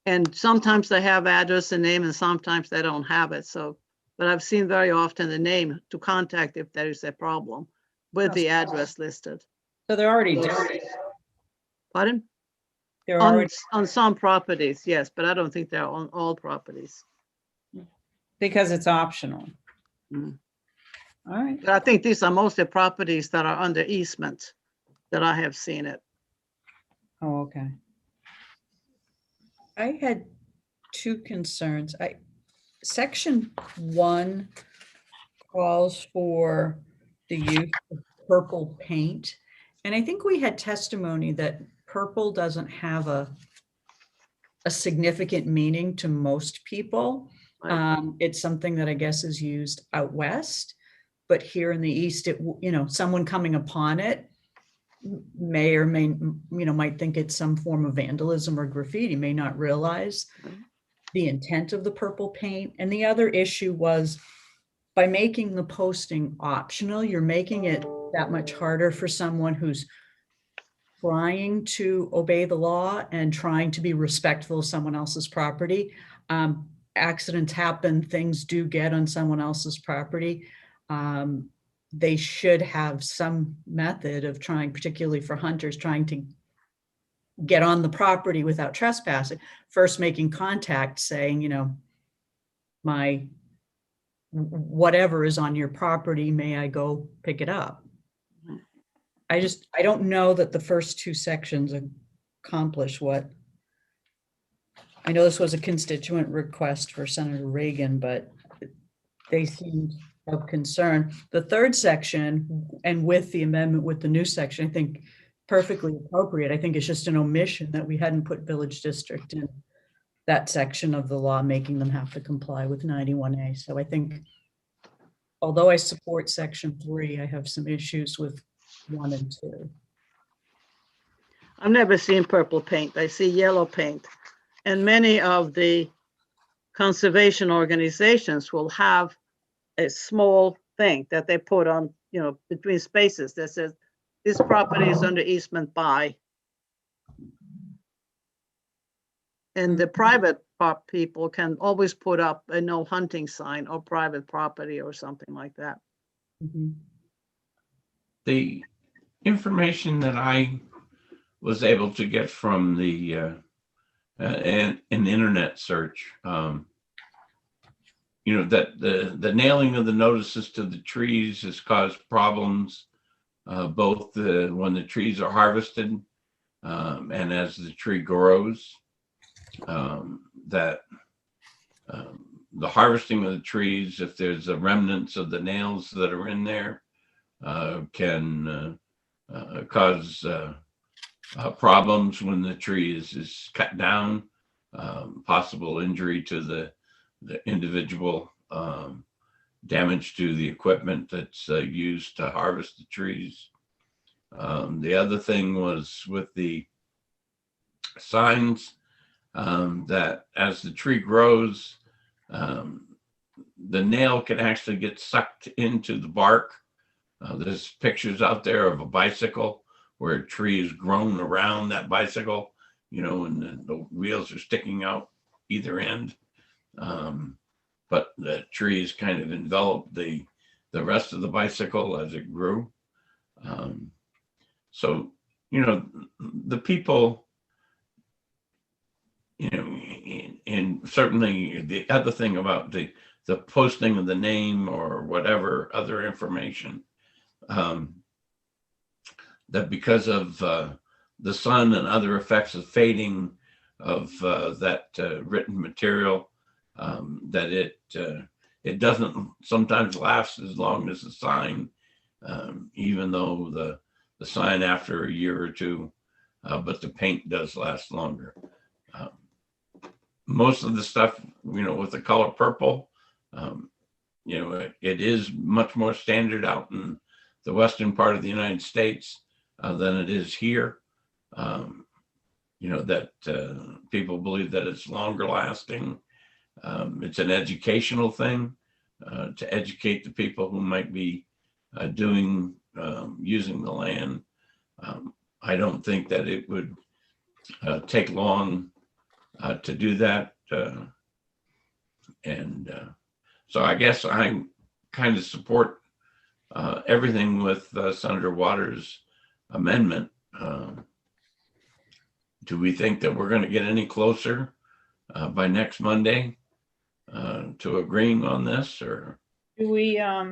And sometimes they have address and name and sometimes they don't have it. So, but I've seen very often the name to contact if there is a problem with the address listed. So they're already doing it. Pardon? They're already on some properties, yes, but I don't think they're on all properties. because it's optional. Mm. All right. But I think these are mostly properties that are under easement that I have seen it. Oh, okay. I had two concerns. Section 1 calls for the use of purple paint. And I think we had testimony that purple doesn't have a significant meaning to most people. It's something that I guess is used out west, but here in the East, someone coming upon it may or may, might think it's some form of vandalism or graffiti, may not realize the intent of the purple paint. And the other issue was by making the posting optional, you're making it that much harder for someone who's trying to obey the law and trying to be respectful of someone else's property. Accidents happen, things do get on someone else's property. They should have some method of trying, particularly for hunters, trying to get on the property without trespassing. First making contact saying, my whatever is on your property, may I go pick it up? I don't know that the first two sections accomplish what. I know this was a constituent request for Senator Reagan, but they seemed of concern. The third section, and with the amendment with the new section, I think perfectly appropriate. I think it's just an omission that we hadn't put village district in that section of the law, making them have to comply with 91A. So I think, although I support section 3, I have some issues with 1 and 2. I've never seen purple paint. I see yellow paint. And many of the conservation organizations will have a small thing that they put on, you know, between spaces that says, this property is under easement by. And the private people can always put up a no hunting sign or private property or something like that. Mm-hmm. The information that I was able to get from the an internet search, you know, that the nailing of the notices to the trees has caused problems, both when the trees are harvested and as the tree grows. The harvesting of the trees, if there's a remnants of the nails that are in there, can cause problems when the tree is cut down, possible injury to the individual, damage to the equipment that's used to harvest the trees. The other thing was with the signs, that as the tree grows, the nail can actually get sucked into the bark. There's pictures out there of a bicycle where a tree is grown around that bicycle, you know, and the wheels are sticking out either end. But the trees kind of enveloped the rest of the bicycle as it grew. So, you know, the people, you know, and certainly the other thing about the posting of the name or whatever other information, that because of the sun and other effects of fading of that written material, that it doesn't sometimes last as long as the sign, even though the sign after a year or two, but the paint does last longer. Most of the stuff, you know, with the color purple, you know, it is much more standard out in the western part of the United States than it is here. You know, that people believe that it's longer lasting. It's an educational thing to educate the people who might be using the land. I don't think that it would take long to do that. So I guess I kind of support everything with Senator Waters' amendment. Do we think that we're going to get any closer by next Monday to agreeing on this, or? Do we, I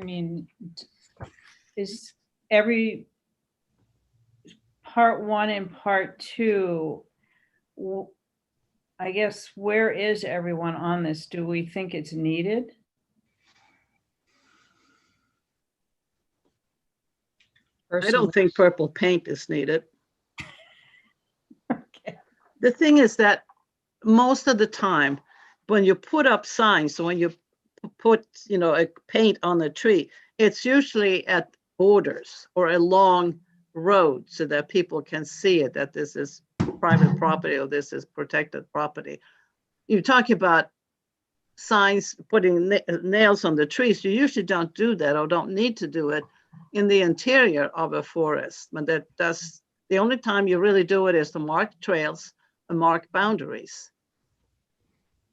mean, is every part 1 and part 2, I guess, where is everyone on this? Do we think it's needed? I don't think purple paint is needed. Okay. The thing is that most of the time, when you put up signs, so when you put, you know, a paint on the tree, it's usually at borders or along road so that people can see it, that this is private property or this is protected property. You're talking about signs, putting nails on the trees. You usually don't do that or don't need to do it in the interior of a forest. But that's the only time you really do it is to mark trails and mark boundaries.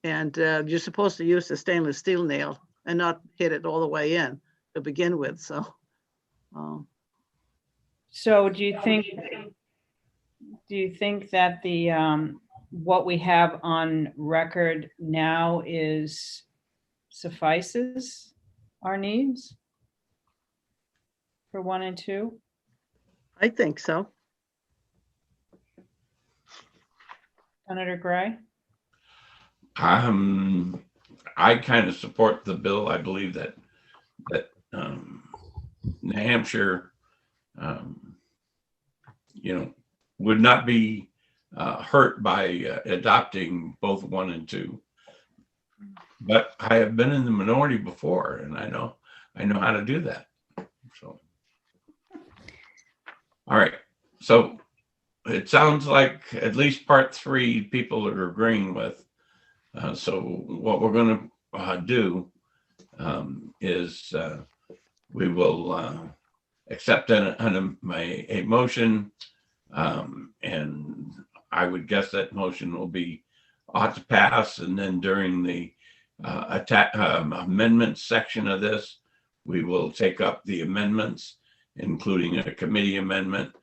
And you're supposed to use the stainless steel nail and not hit it all the way in to begin with. So, so do you think that the what we have on record now suffices our needs for 1 and 2? I think so. Senator Gray? I kind of support the bill. I believe that New Hampshire would not be hurt by adopting both 1 and 2. But I have been in the minority before, and I know how to do that. So, all right. So it sounds like at least part 3 people are agreeing with. So what we're going to do is we will accept a motion, and I would guess that motion will be ought to pass, and then during the amendment section of this, we will take up the amendments, including a committee amendment,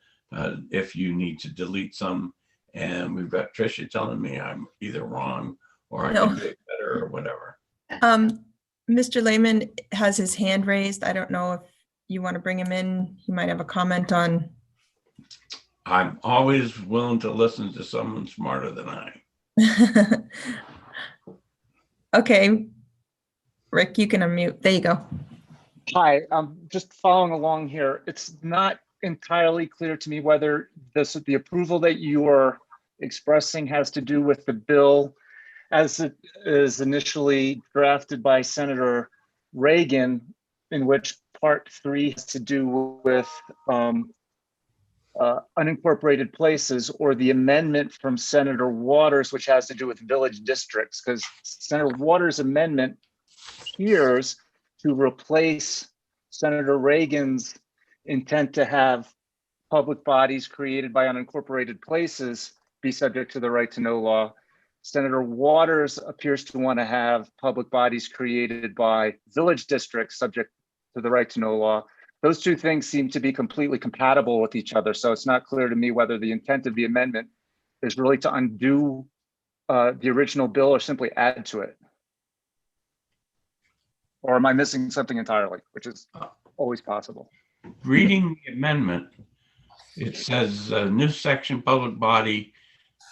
if you need to delete some. And we've got Tricia telling me I'm either wrong or I can do it better or whatever. Mr. Lehman has his hand raised. I don't know if you want to bring him in. He might have a comment on. I'm always willing to listen to someone smarter than I. Okay, Rick, you can unmute. There you go. Hi, I'm just following along here. It's not entirely clear to me whether the approval that you are expressing has to do with the bill as it is initially drafted by Senator Reagan, in which part 3 has to do with unincorporated places, or the amendment from Senator Waters, which has to do with village districts, because Senator Waters' amendment appears to replace Senator Reagan's intent to have public bodies created by unincorporated places be subject to the right to know law. Senator Waters appears to want to have public bodies created by village districts subject to the right to know law. Those 2 things seem to be completely compatible with each other. So it's not clear to me whether the intent of the amendment is really to undo the original bill or simply add to it. Or am I missing something entirely, which is always possible? Reading the amendment, it says new section public body,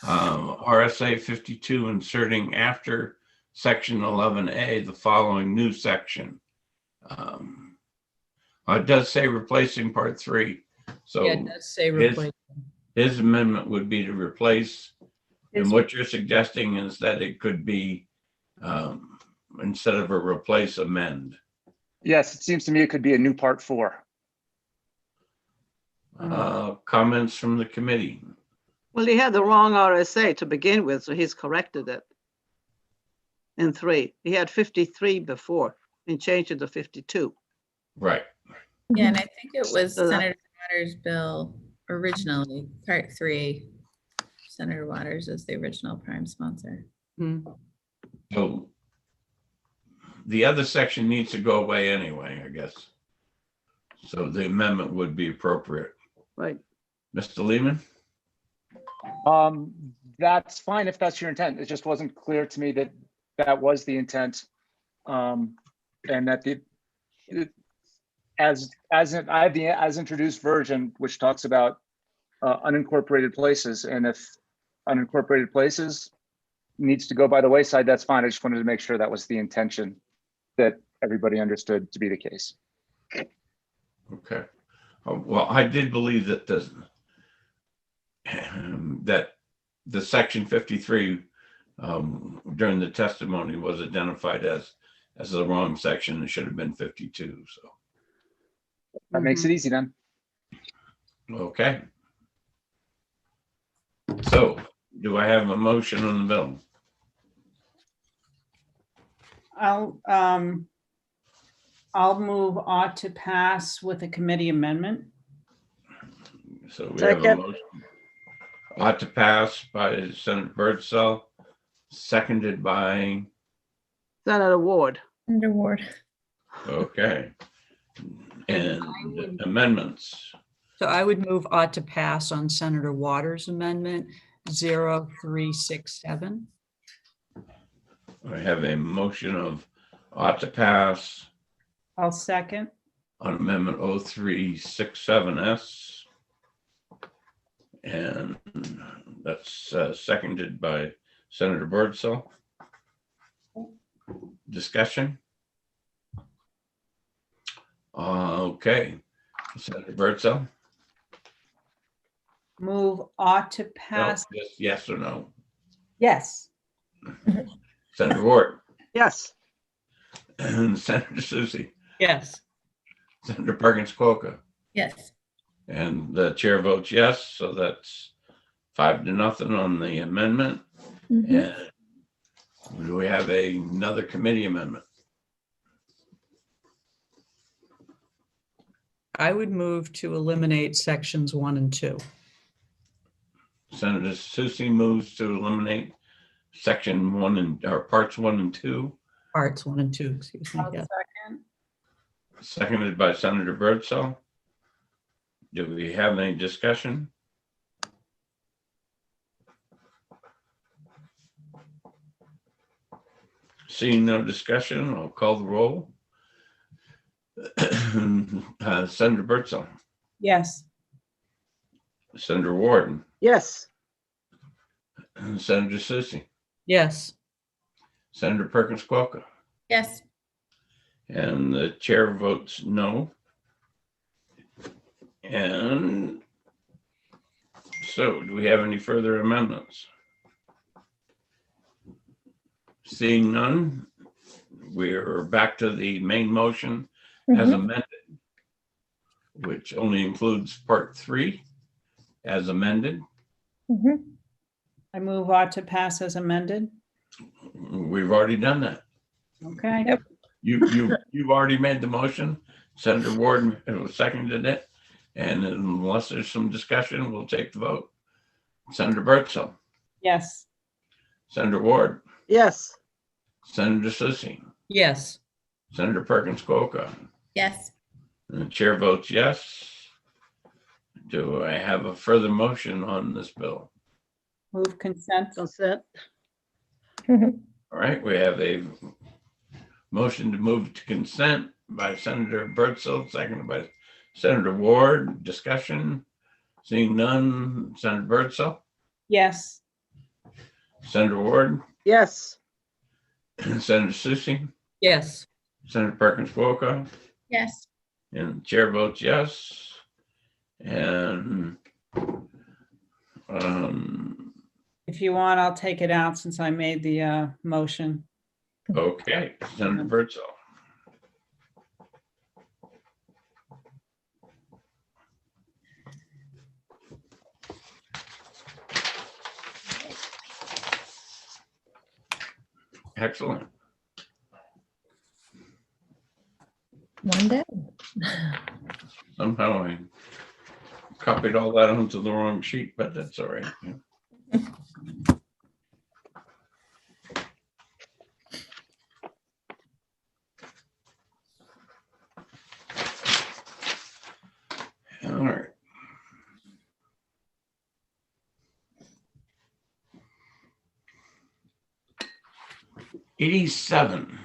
RSA 52, inserting after section 11A, the following new section. It does say replacing part 3. So Yeah, it does say replace. His amendment would be to replace. And what you're suggesting is that it could be, instead of a replace, amend. Yes, it seems to me it could be a new part 4. Comments from the committee? Well, he had the wrong RSA to begin with, so he's corrected it in 3. He had 53 before and changed it to 52. Right. Yeah, and I think it was Senator Waters' bill originally, part 3. Senator Waters is the original prime sponsor. So the other section needs to go away anyway, I guess. So the amendment would be appropriate. Right. Mr. Lehman? That's fine if that's your intent. It just wasn't clear to me that that was the intent, and that I have the as introduced version, which talks about unincorporated places, and if unincorporated places needs to go by the wayside, that's fine. I just wanted to make sure that was the intention that everybody understood to be the case. Okay. Well, I did believe that the section 53 during the testimony was identified as the wrong section. It should have been 52. So that makes it easy then. Okay. So do I have a motion on the bill? I'll move ought to pass with a committee amendment. So we have a motion ought to pass by Senator Birdsell, seconded by Senator Ward. Senator Ward. Okay. And amendments. So I would move ought to pass on Senator Waters' amendment 0367. I have a motion of ought to pass I'll second. on amendment 0367S. And that's seconded by Senator Birdsell. Discussion? Okay. Senator Birdsell? Move ought to No, pass. just yes or no. Yes. Senator Ward. Yes. And Senator Susie. Yes. Senator Perkins Coca. Yes. And the chair votes yes, so that's 5-0 on the amendment. And do we have another committee amendment? I would move to eliminate sections 1 and 2. Senator Susie moves to eliminate section 1 or parts 1 and 2. Parts 1 and 2, excuse me. I'll Yeah. second. Seconded by Senator Birdsall. Do we have any discussion? Seeing no discussion, I'll call the roll. Senator Birdsall. Yes. Senator Warden. Yes. And Senator Susie. Yes. Senator Perkins Coca. Yes. And the chair votes no. And so do we have any further amendments? Seeing none, we're back to the main motion as amended, which only includes part 3 as amended. I move ought to pass as amended. We've already done that. Okay. Yep. You've already made the motion. Senator Warden seconded it. And unless there's some discussion, we'll take the vote. Senator Birdsall. Yes. Senator Ward. Yes. Senator Susie. Yes. Senator Perkins Coca. Yes. And the chair votes yes. Do I have a further motion on this bill? Move consent. Consent. All right, we have a motion to move to consent by Senator Birdsall, seconded by Senator Ward. Discussion. Seeing none. Senator Birdsall. Yes. Senator Ward. Yes. Senator Susie. Yes. Senator Perkins Coca. Yes. And the chair votes yes. And If you want, I'll take it out since I made the motion. okay, Senator Birdsall. Excellent. One day. Somehow I copied all that onto the wrong sheet, but that's all right. Yeah. All right. '87.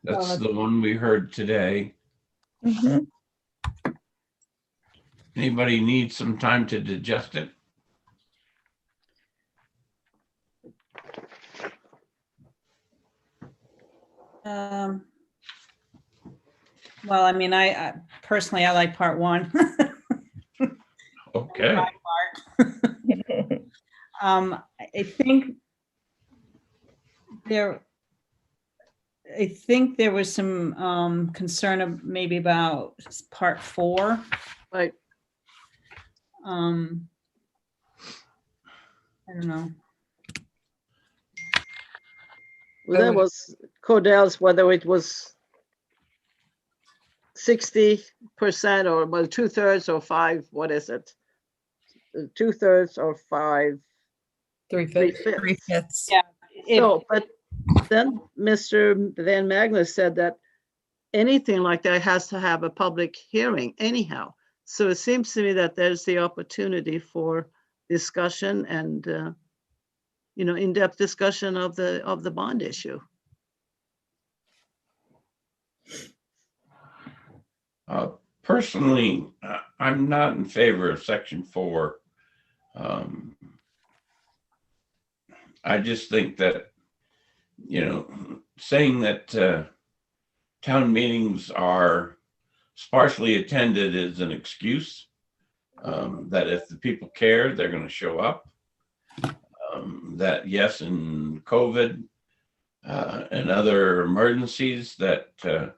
That's the one we heard today. Anybody need some time to digest it? Well, I mean, I personally, I like part 1. Okay. I think there was some concern of maybe about part 4. Right. I don't know. Well, that was Cordell's, whether it was 60% or well, 2/3 or 5, what is it? 2/3 or 5? 3/5. 3/5. Yeah. So, but then Mr. Van Magnus said that anything like that has to have a public hearing anyhow. So it seems to me that there's the opportunity for discussion and, in-depth discussion of the bond issue. Personally, I'm not in favor of Section 4. I just think that, saying that town meetings are sparsely attended is an excuse. That if the people care, they're going to show up. That yes, in COVID and other emergencies, that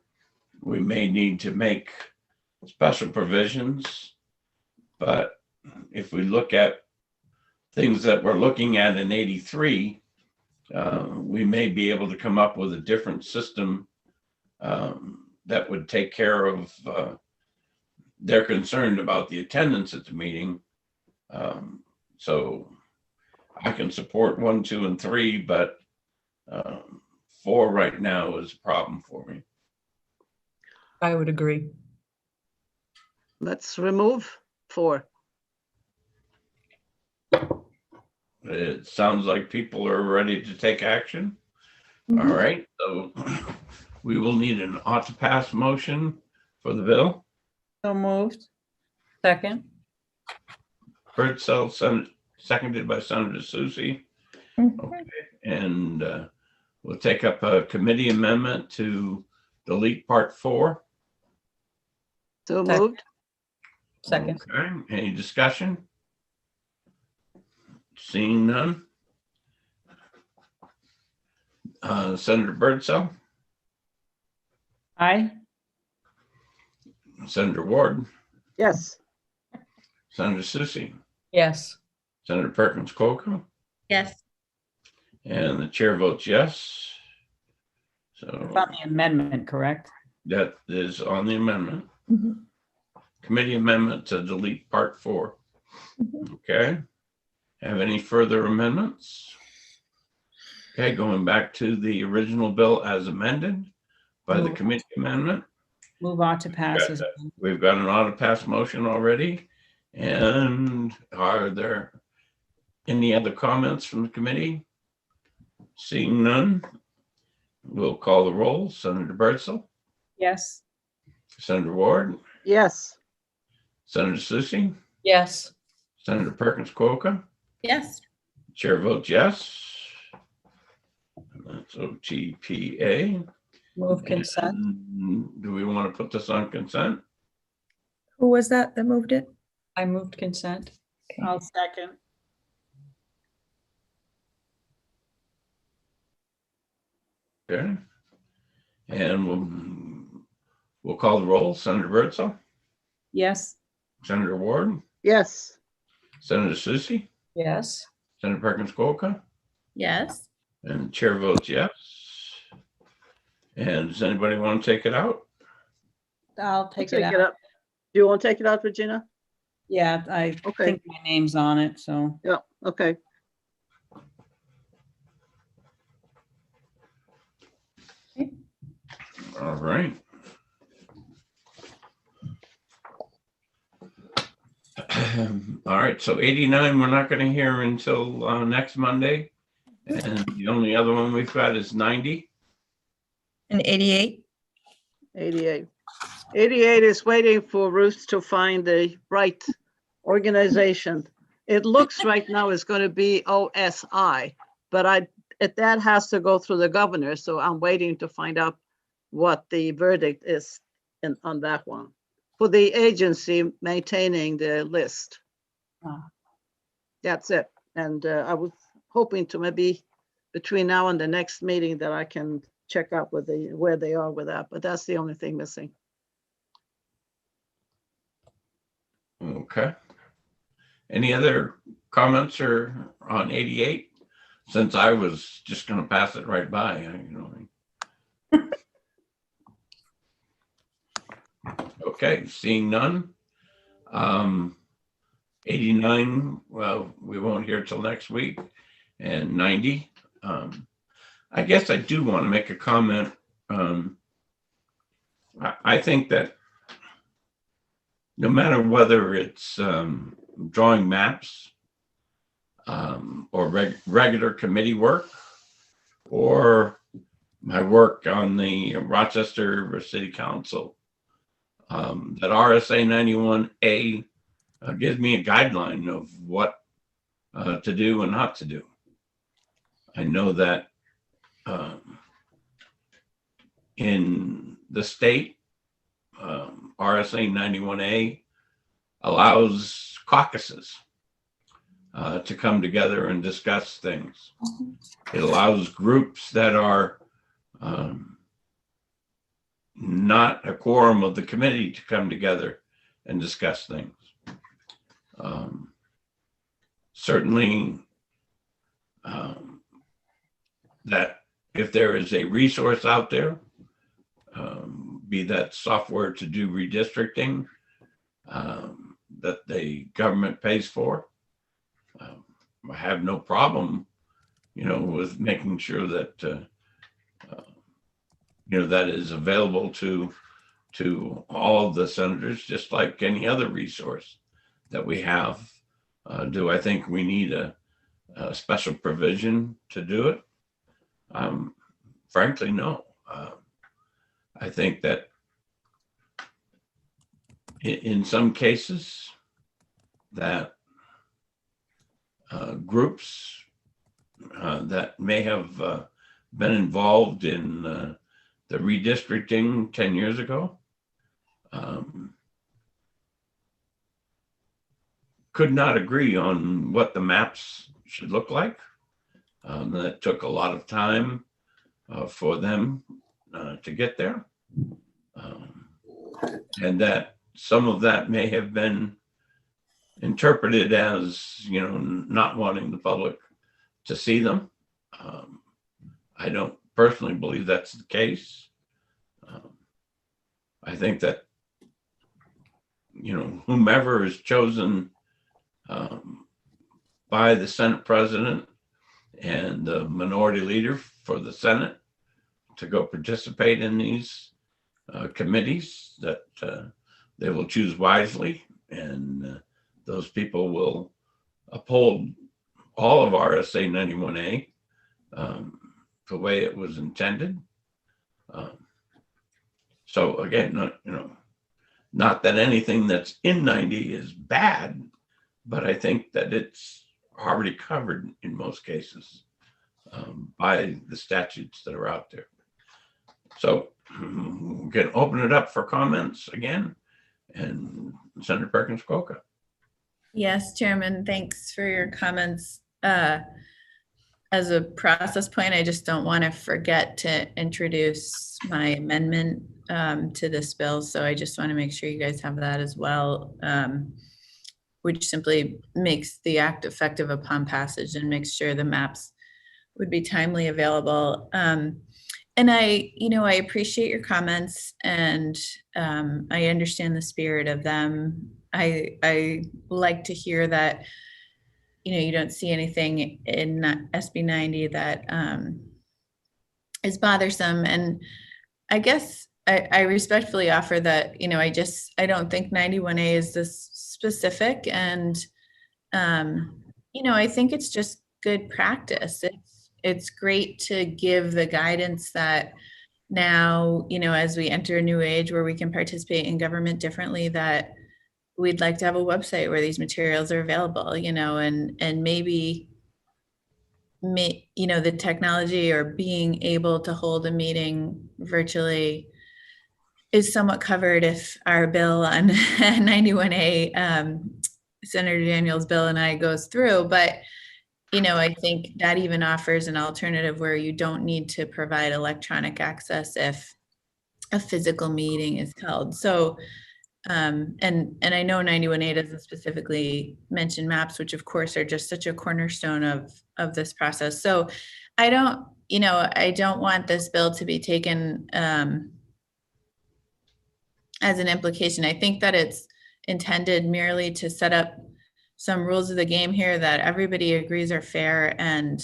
we may need to make special provisions. But if we look at things that we're looking at in 83, we may be able to come up with a different system that would take care of they're concerned about the attendance at the meeting. So I can support 1, 2, and 3, but 4 right now is a problem for me. I would agree. Let's remove 4. It sounds like people are ready to take action. All right, so we will need an ought to pass motion for the bill. So moved. Second. Birdsell, seconded by Senator Susie. Okay, and we'll take up a committee amendment to delete part 4. So moved. Second. Okay, any discussion? Seeing none. Senator Birdsell, Aye. Senator Ward, Yes. Senator Susie, Yes. Senator Perkins Coker, Yes. and the chair votes yes. So On the amendment, correct? that is on the amendment. Committee amendment to delete part 4. Okay. Have any further amendments? Okay, going back to the original bill as amended by the committee amendment. Move on to pass. We've got an ought to pass motion already. And are there any other comments from the committee? Seeing none, we'll call the roll. Senator Birdsell, Yes. Senator Ward, Yes. Senator Susie, Yes. Senator Perkins Coker, Yes. chair votes yes. That's OTPA. Move consent. And do we want to put this on consent? Who was that moved it? I moved consent. I'll second. Okay. And we'll call the roll. Senator Birdsell, Yes. Senator Ward, Yes. Senator Susie, Yes. Senator Perkins Coker, Yes. and the chair votes yes. And does anybody want to take it out? I'll take it out. up. Do you want to take it out, Regina? Yeah, I Okay. think my name's on it, so. Yeah, okay. All right. All right, so 89, we're not going to hear until next Monday. And the only other one we've got is 90. And 88? 88. 88 is waiting for Ruth to find the right organization. It looks right now it's going to be OSI, but that has to go through the governor. So I'm waiting to find out what the verdict is on that one for the agency maintaining the list. That's it. And I was hoping to maybe between now and the next meeting that I can check out where they are with that, but that's the only thing missing. Okay. Any other comments or on 88? Since I was just going to pass it right by, you know. Okay, seeing none. 89, well, we won't hear till next week. And 90. I guess I do want to make a comment. I think that no matter whether it's drawing maps or regular committee work or my work on the Rochester City Council, that RSA 91A gives me a guideline of what to do and not to do. I know that in the state, RSA 91A, allows caucuses to come together and discuss things. It allows groups that are not a quorum of the committee to come together and discuss things. Certainly, that if there is a resource out there, be that software to do redistricting that the government pays for, I have no problem, with making sure that that is available to all of the senators, just like any other resource that we have. Do I think we need a special provision to do it? Frankly, no. I think that in some cases that groups that may have been involved in the redistricting 10 years ago could not agree on what the maps should look like. That took a lot of time for them to get there. And that some of that may have been interpreted as, not wanting the public to see them. I don't personally believe that's the case. I think that, whomever is chosen by the Senate president and the minority leader for the Senate to go participate in these committees, that they will choose wisely, and those people will uphold all of RSA 91A the way it was intended. So again, not that anything that's in 90 is bad, but I think that it's already covered in most cases by the statutes that are out there. So we can open it up for comments again. And Senator Perkins Coca. Yes, Chairman, thanks for your comments. As a process point, I just don't want to forget to introduce my amendment to this bill. So I just want to make sure you guys have that as well, which simply makes the act effective upon passage and makes sure the maps would be timely available. And I appreciate your comments, and I understand the spirit of them. I like to hear that, you don't see anything in SB 90 that is bothersome. And I guess I respectfully offer that, I don't think 91A is this specific. And, I think it's just good practice. It's great to give the guidance that now, as we enter a new age where we can participate in government differently, that we'd like to have a website where these materials are available, and maybe, the technology or being able to hold a meeting virtually is somewhat covered if our bill on 91A, Senator Daniels' bill and I goes through. But I think that even offers an alternative where you don't need to provide electronic access if a physical meeting is held. So, and I know 91A doesn't specifically mention maps, which of course are just such a cornerstone of this process. So I don't want this bill to be taken as an implication. I think that it's intended merely to set up some rules of the game here that everybody agrees are fair and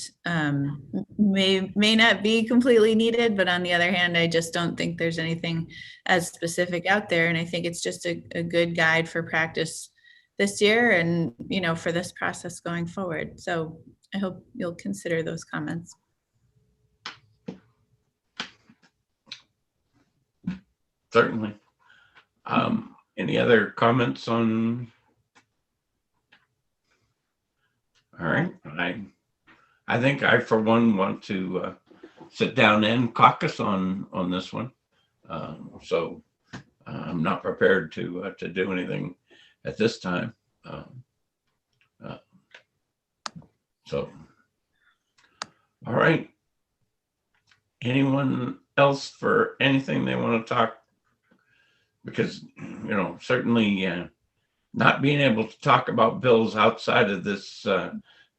may not be completely needed, but on the other hand, I just don't think there's anything as specific out there. And I think it's just a good guide for practice this year and, for this process going forward. So I hope you'll consider those comments. Certainly. Any other comments on? All right, I think I, for one, want to sit down and caucus on this one. So I'm not prepared to do anything at this time. So, all right. Anyone else for anything they want to talk? Because, you know, certainly not being able to talk about bills outside of this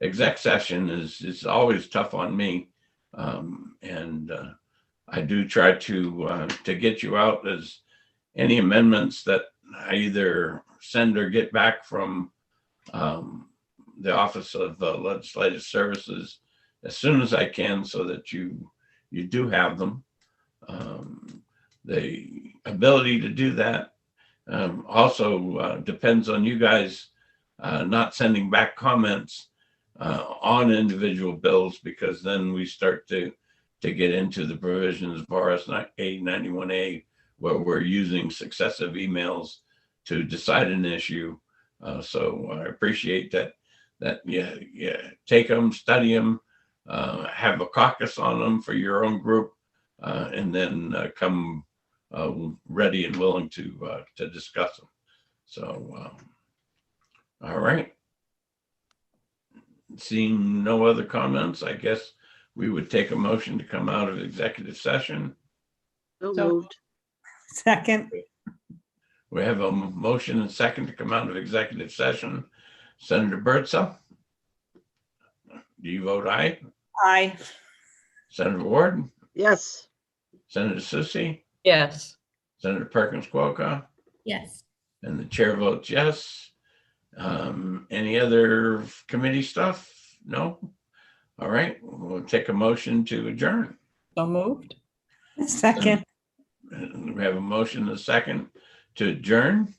exec session is always tough on me. And I do try to get you out as any amendments that I either send or get back from the Office of Legislative Services as soon as I can, so that you do have them. The ability to do that also depends on you guys not sending back comments on individual bills, because then we start to get into the provisions of RSA 91A, where we're using successive emails to decide an issue. So I appreciate that you take them, study them, have a caucus on them for your own group, and then come ready and willing to discuss them. So, all right. Seeing no other comments, I guess we would take a motion to come out of executive session. So moved. Second. We have a motion and second to come out of executive session. Senator Birdsell, do you vote aye? Aye. Senator Ward? Yes. Senator Susie? Yes. Senator Perkins Quokka? Yes. And the chair votes yes. Any other committee stuff? No? All right, we'll take a motion to adjourn. So moved. Second. We have a motion and a second to adjourn.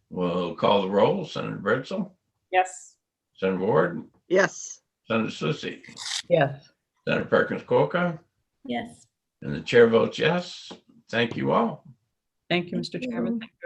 We'll call the roll. Senator Birdsell? Yes. Senator Ward? Yes. Senator Susie? Yes. Senator Perkins Quokka? Yes. And the chair votes yes. Thank you all. Thank you, Mr. Chairman.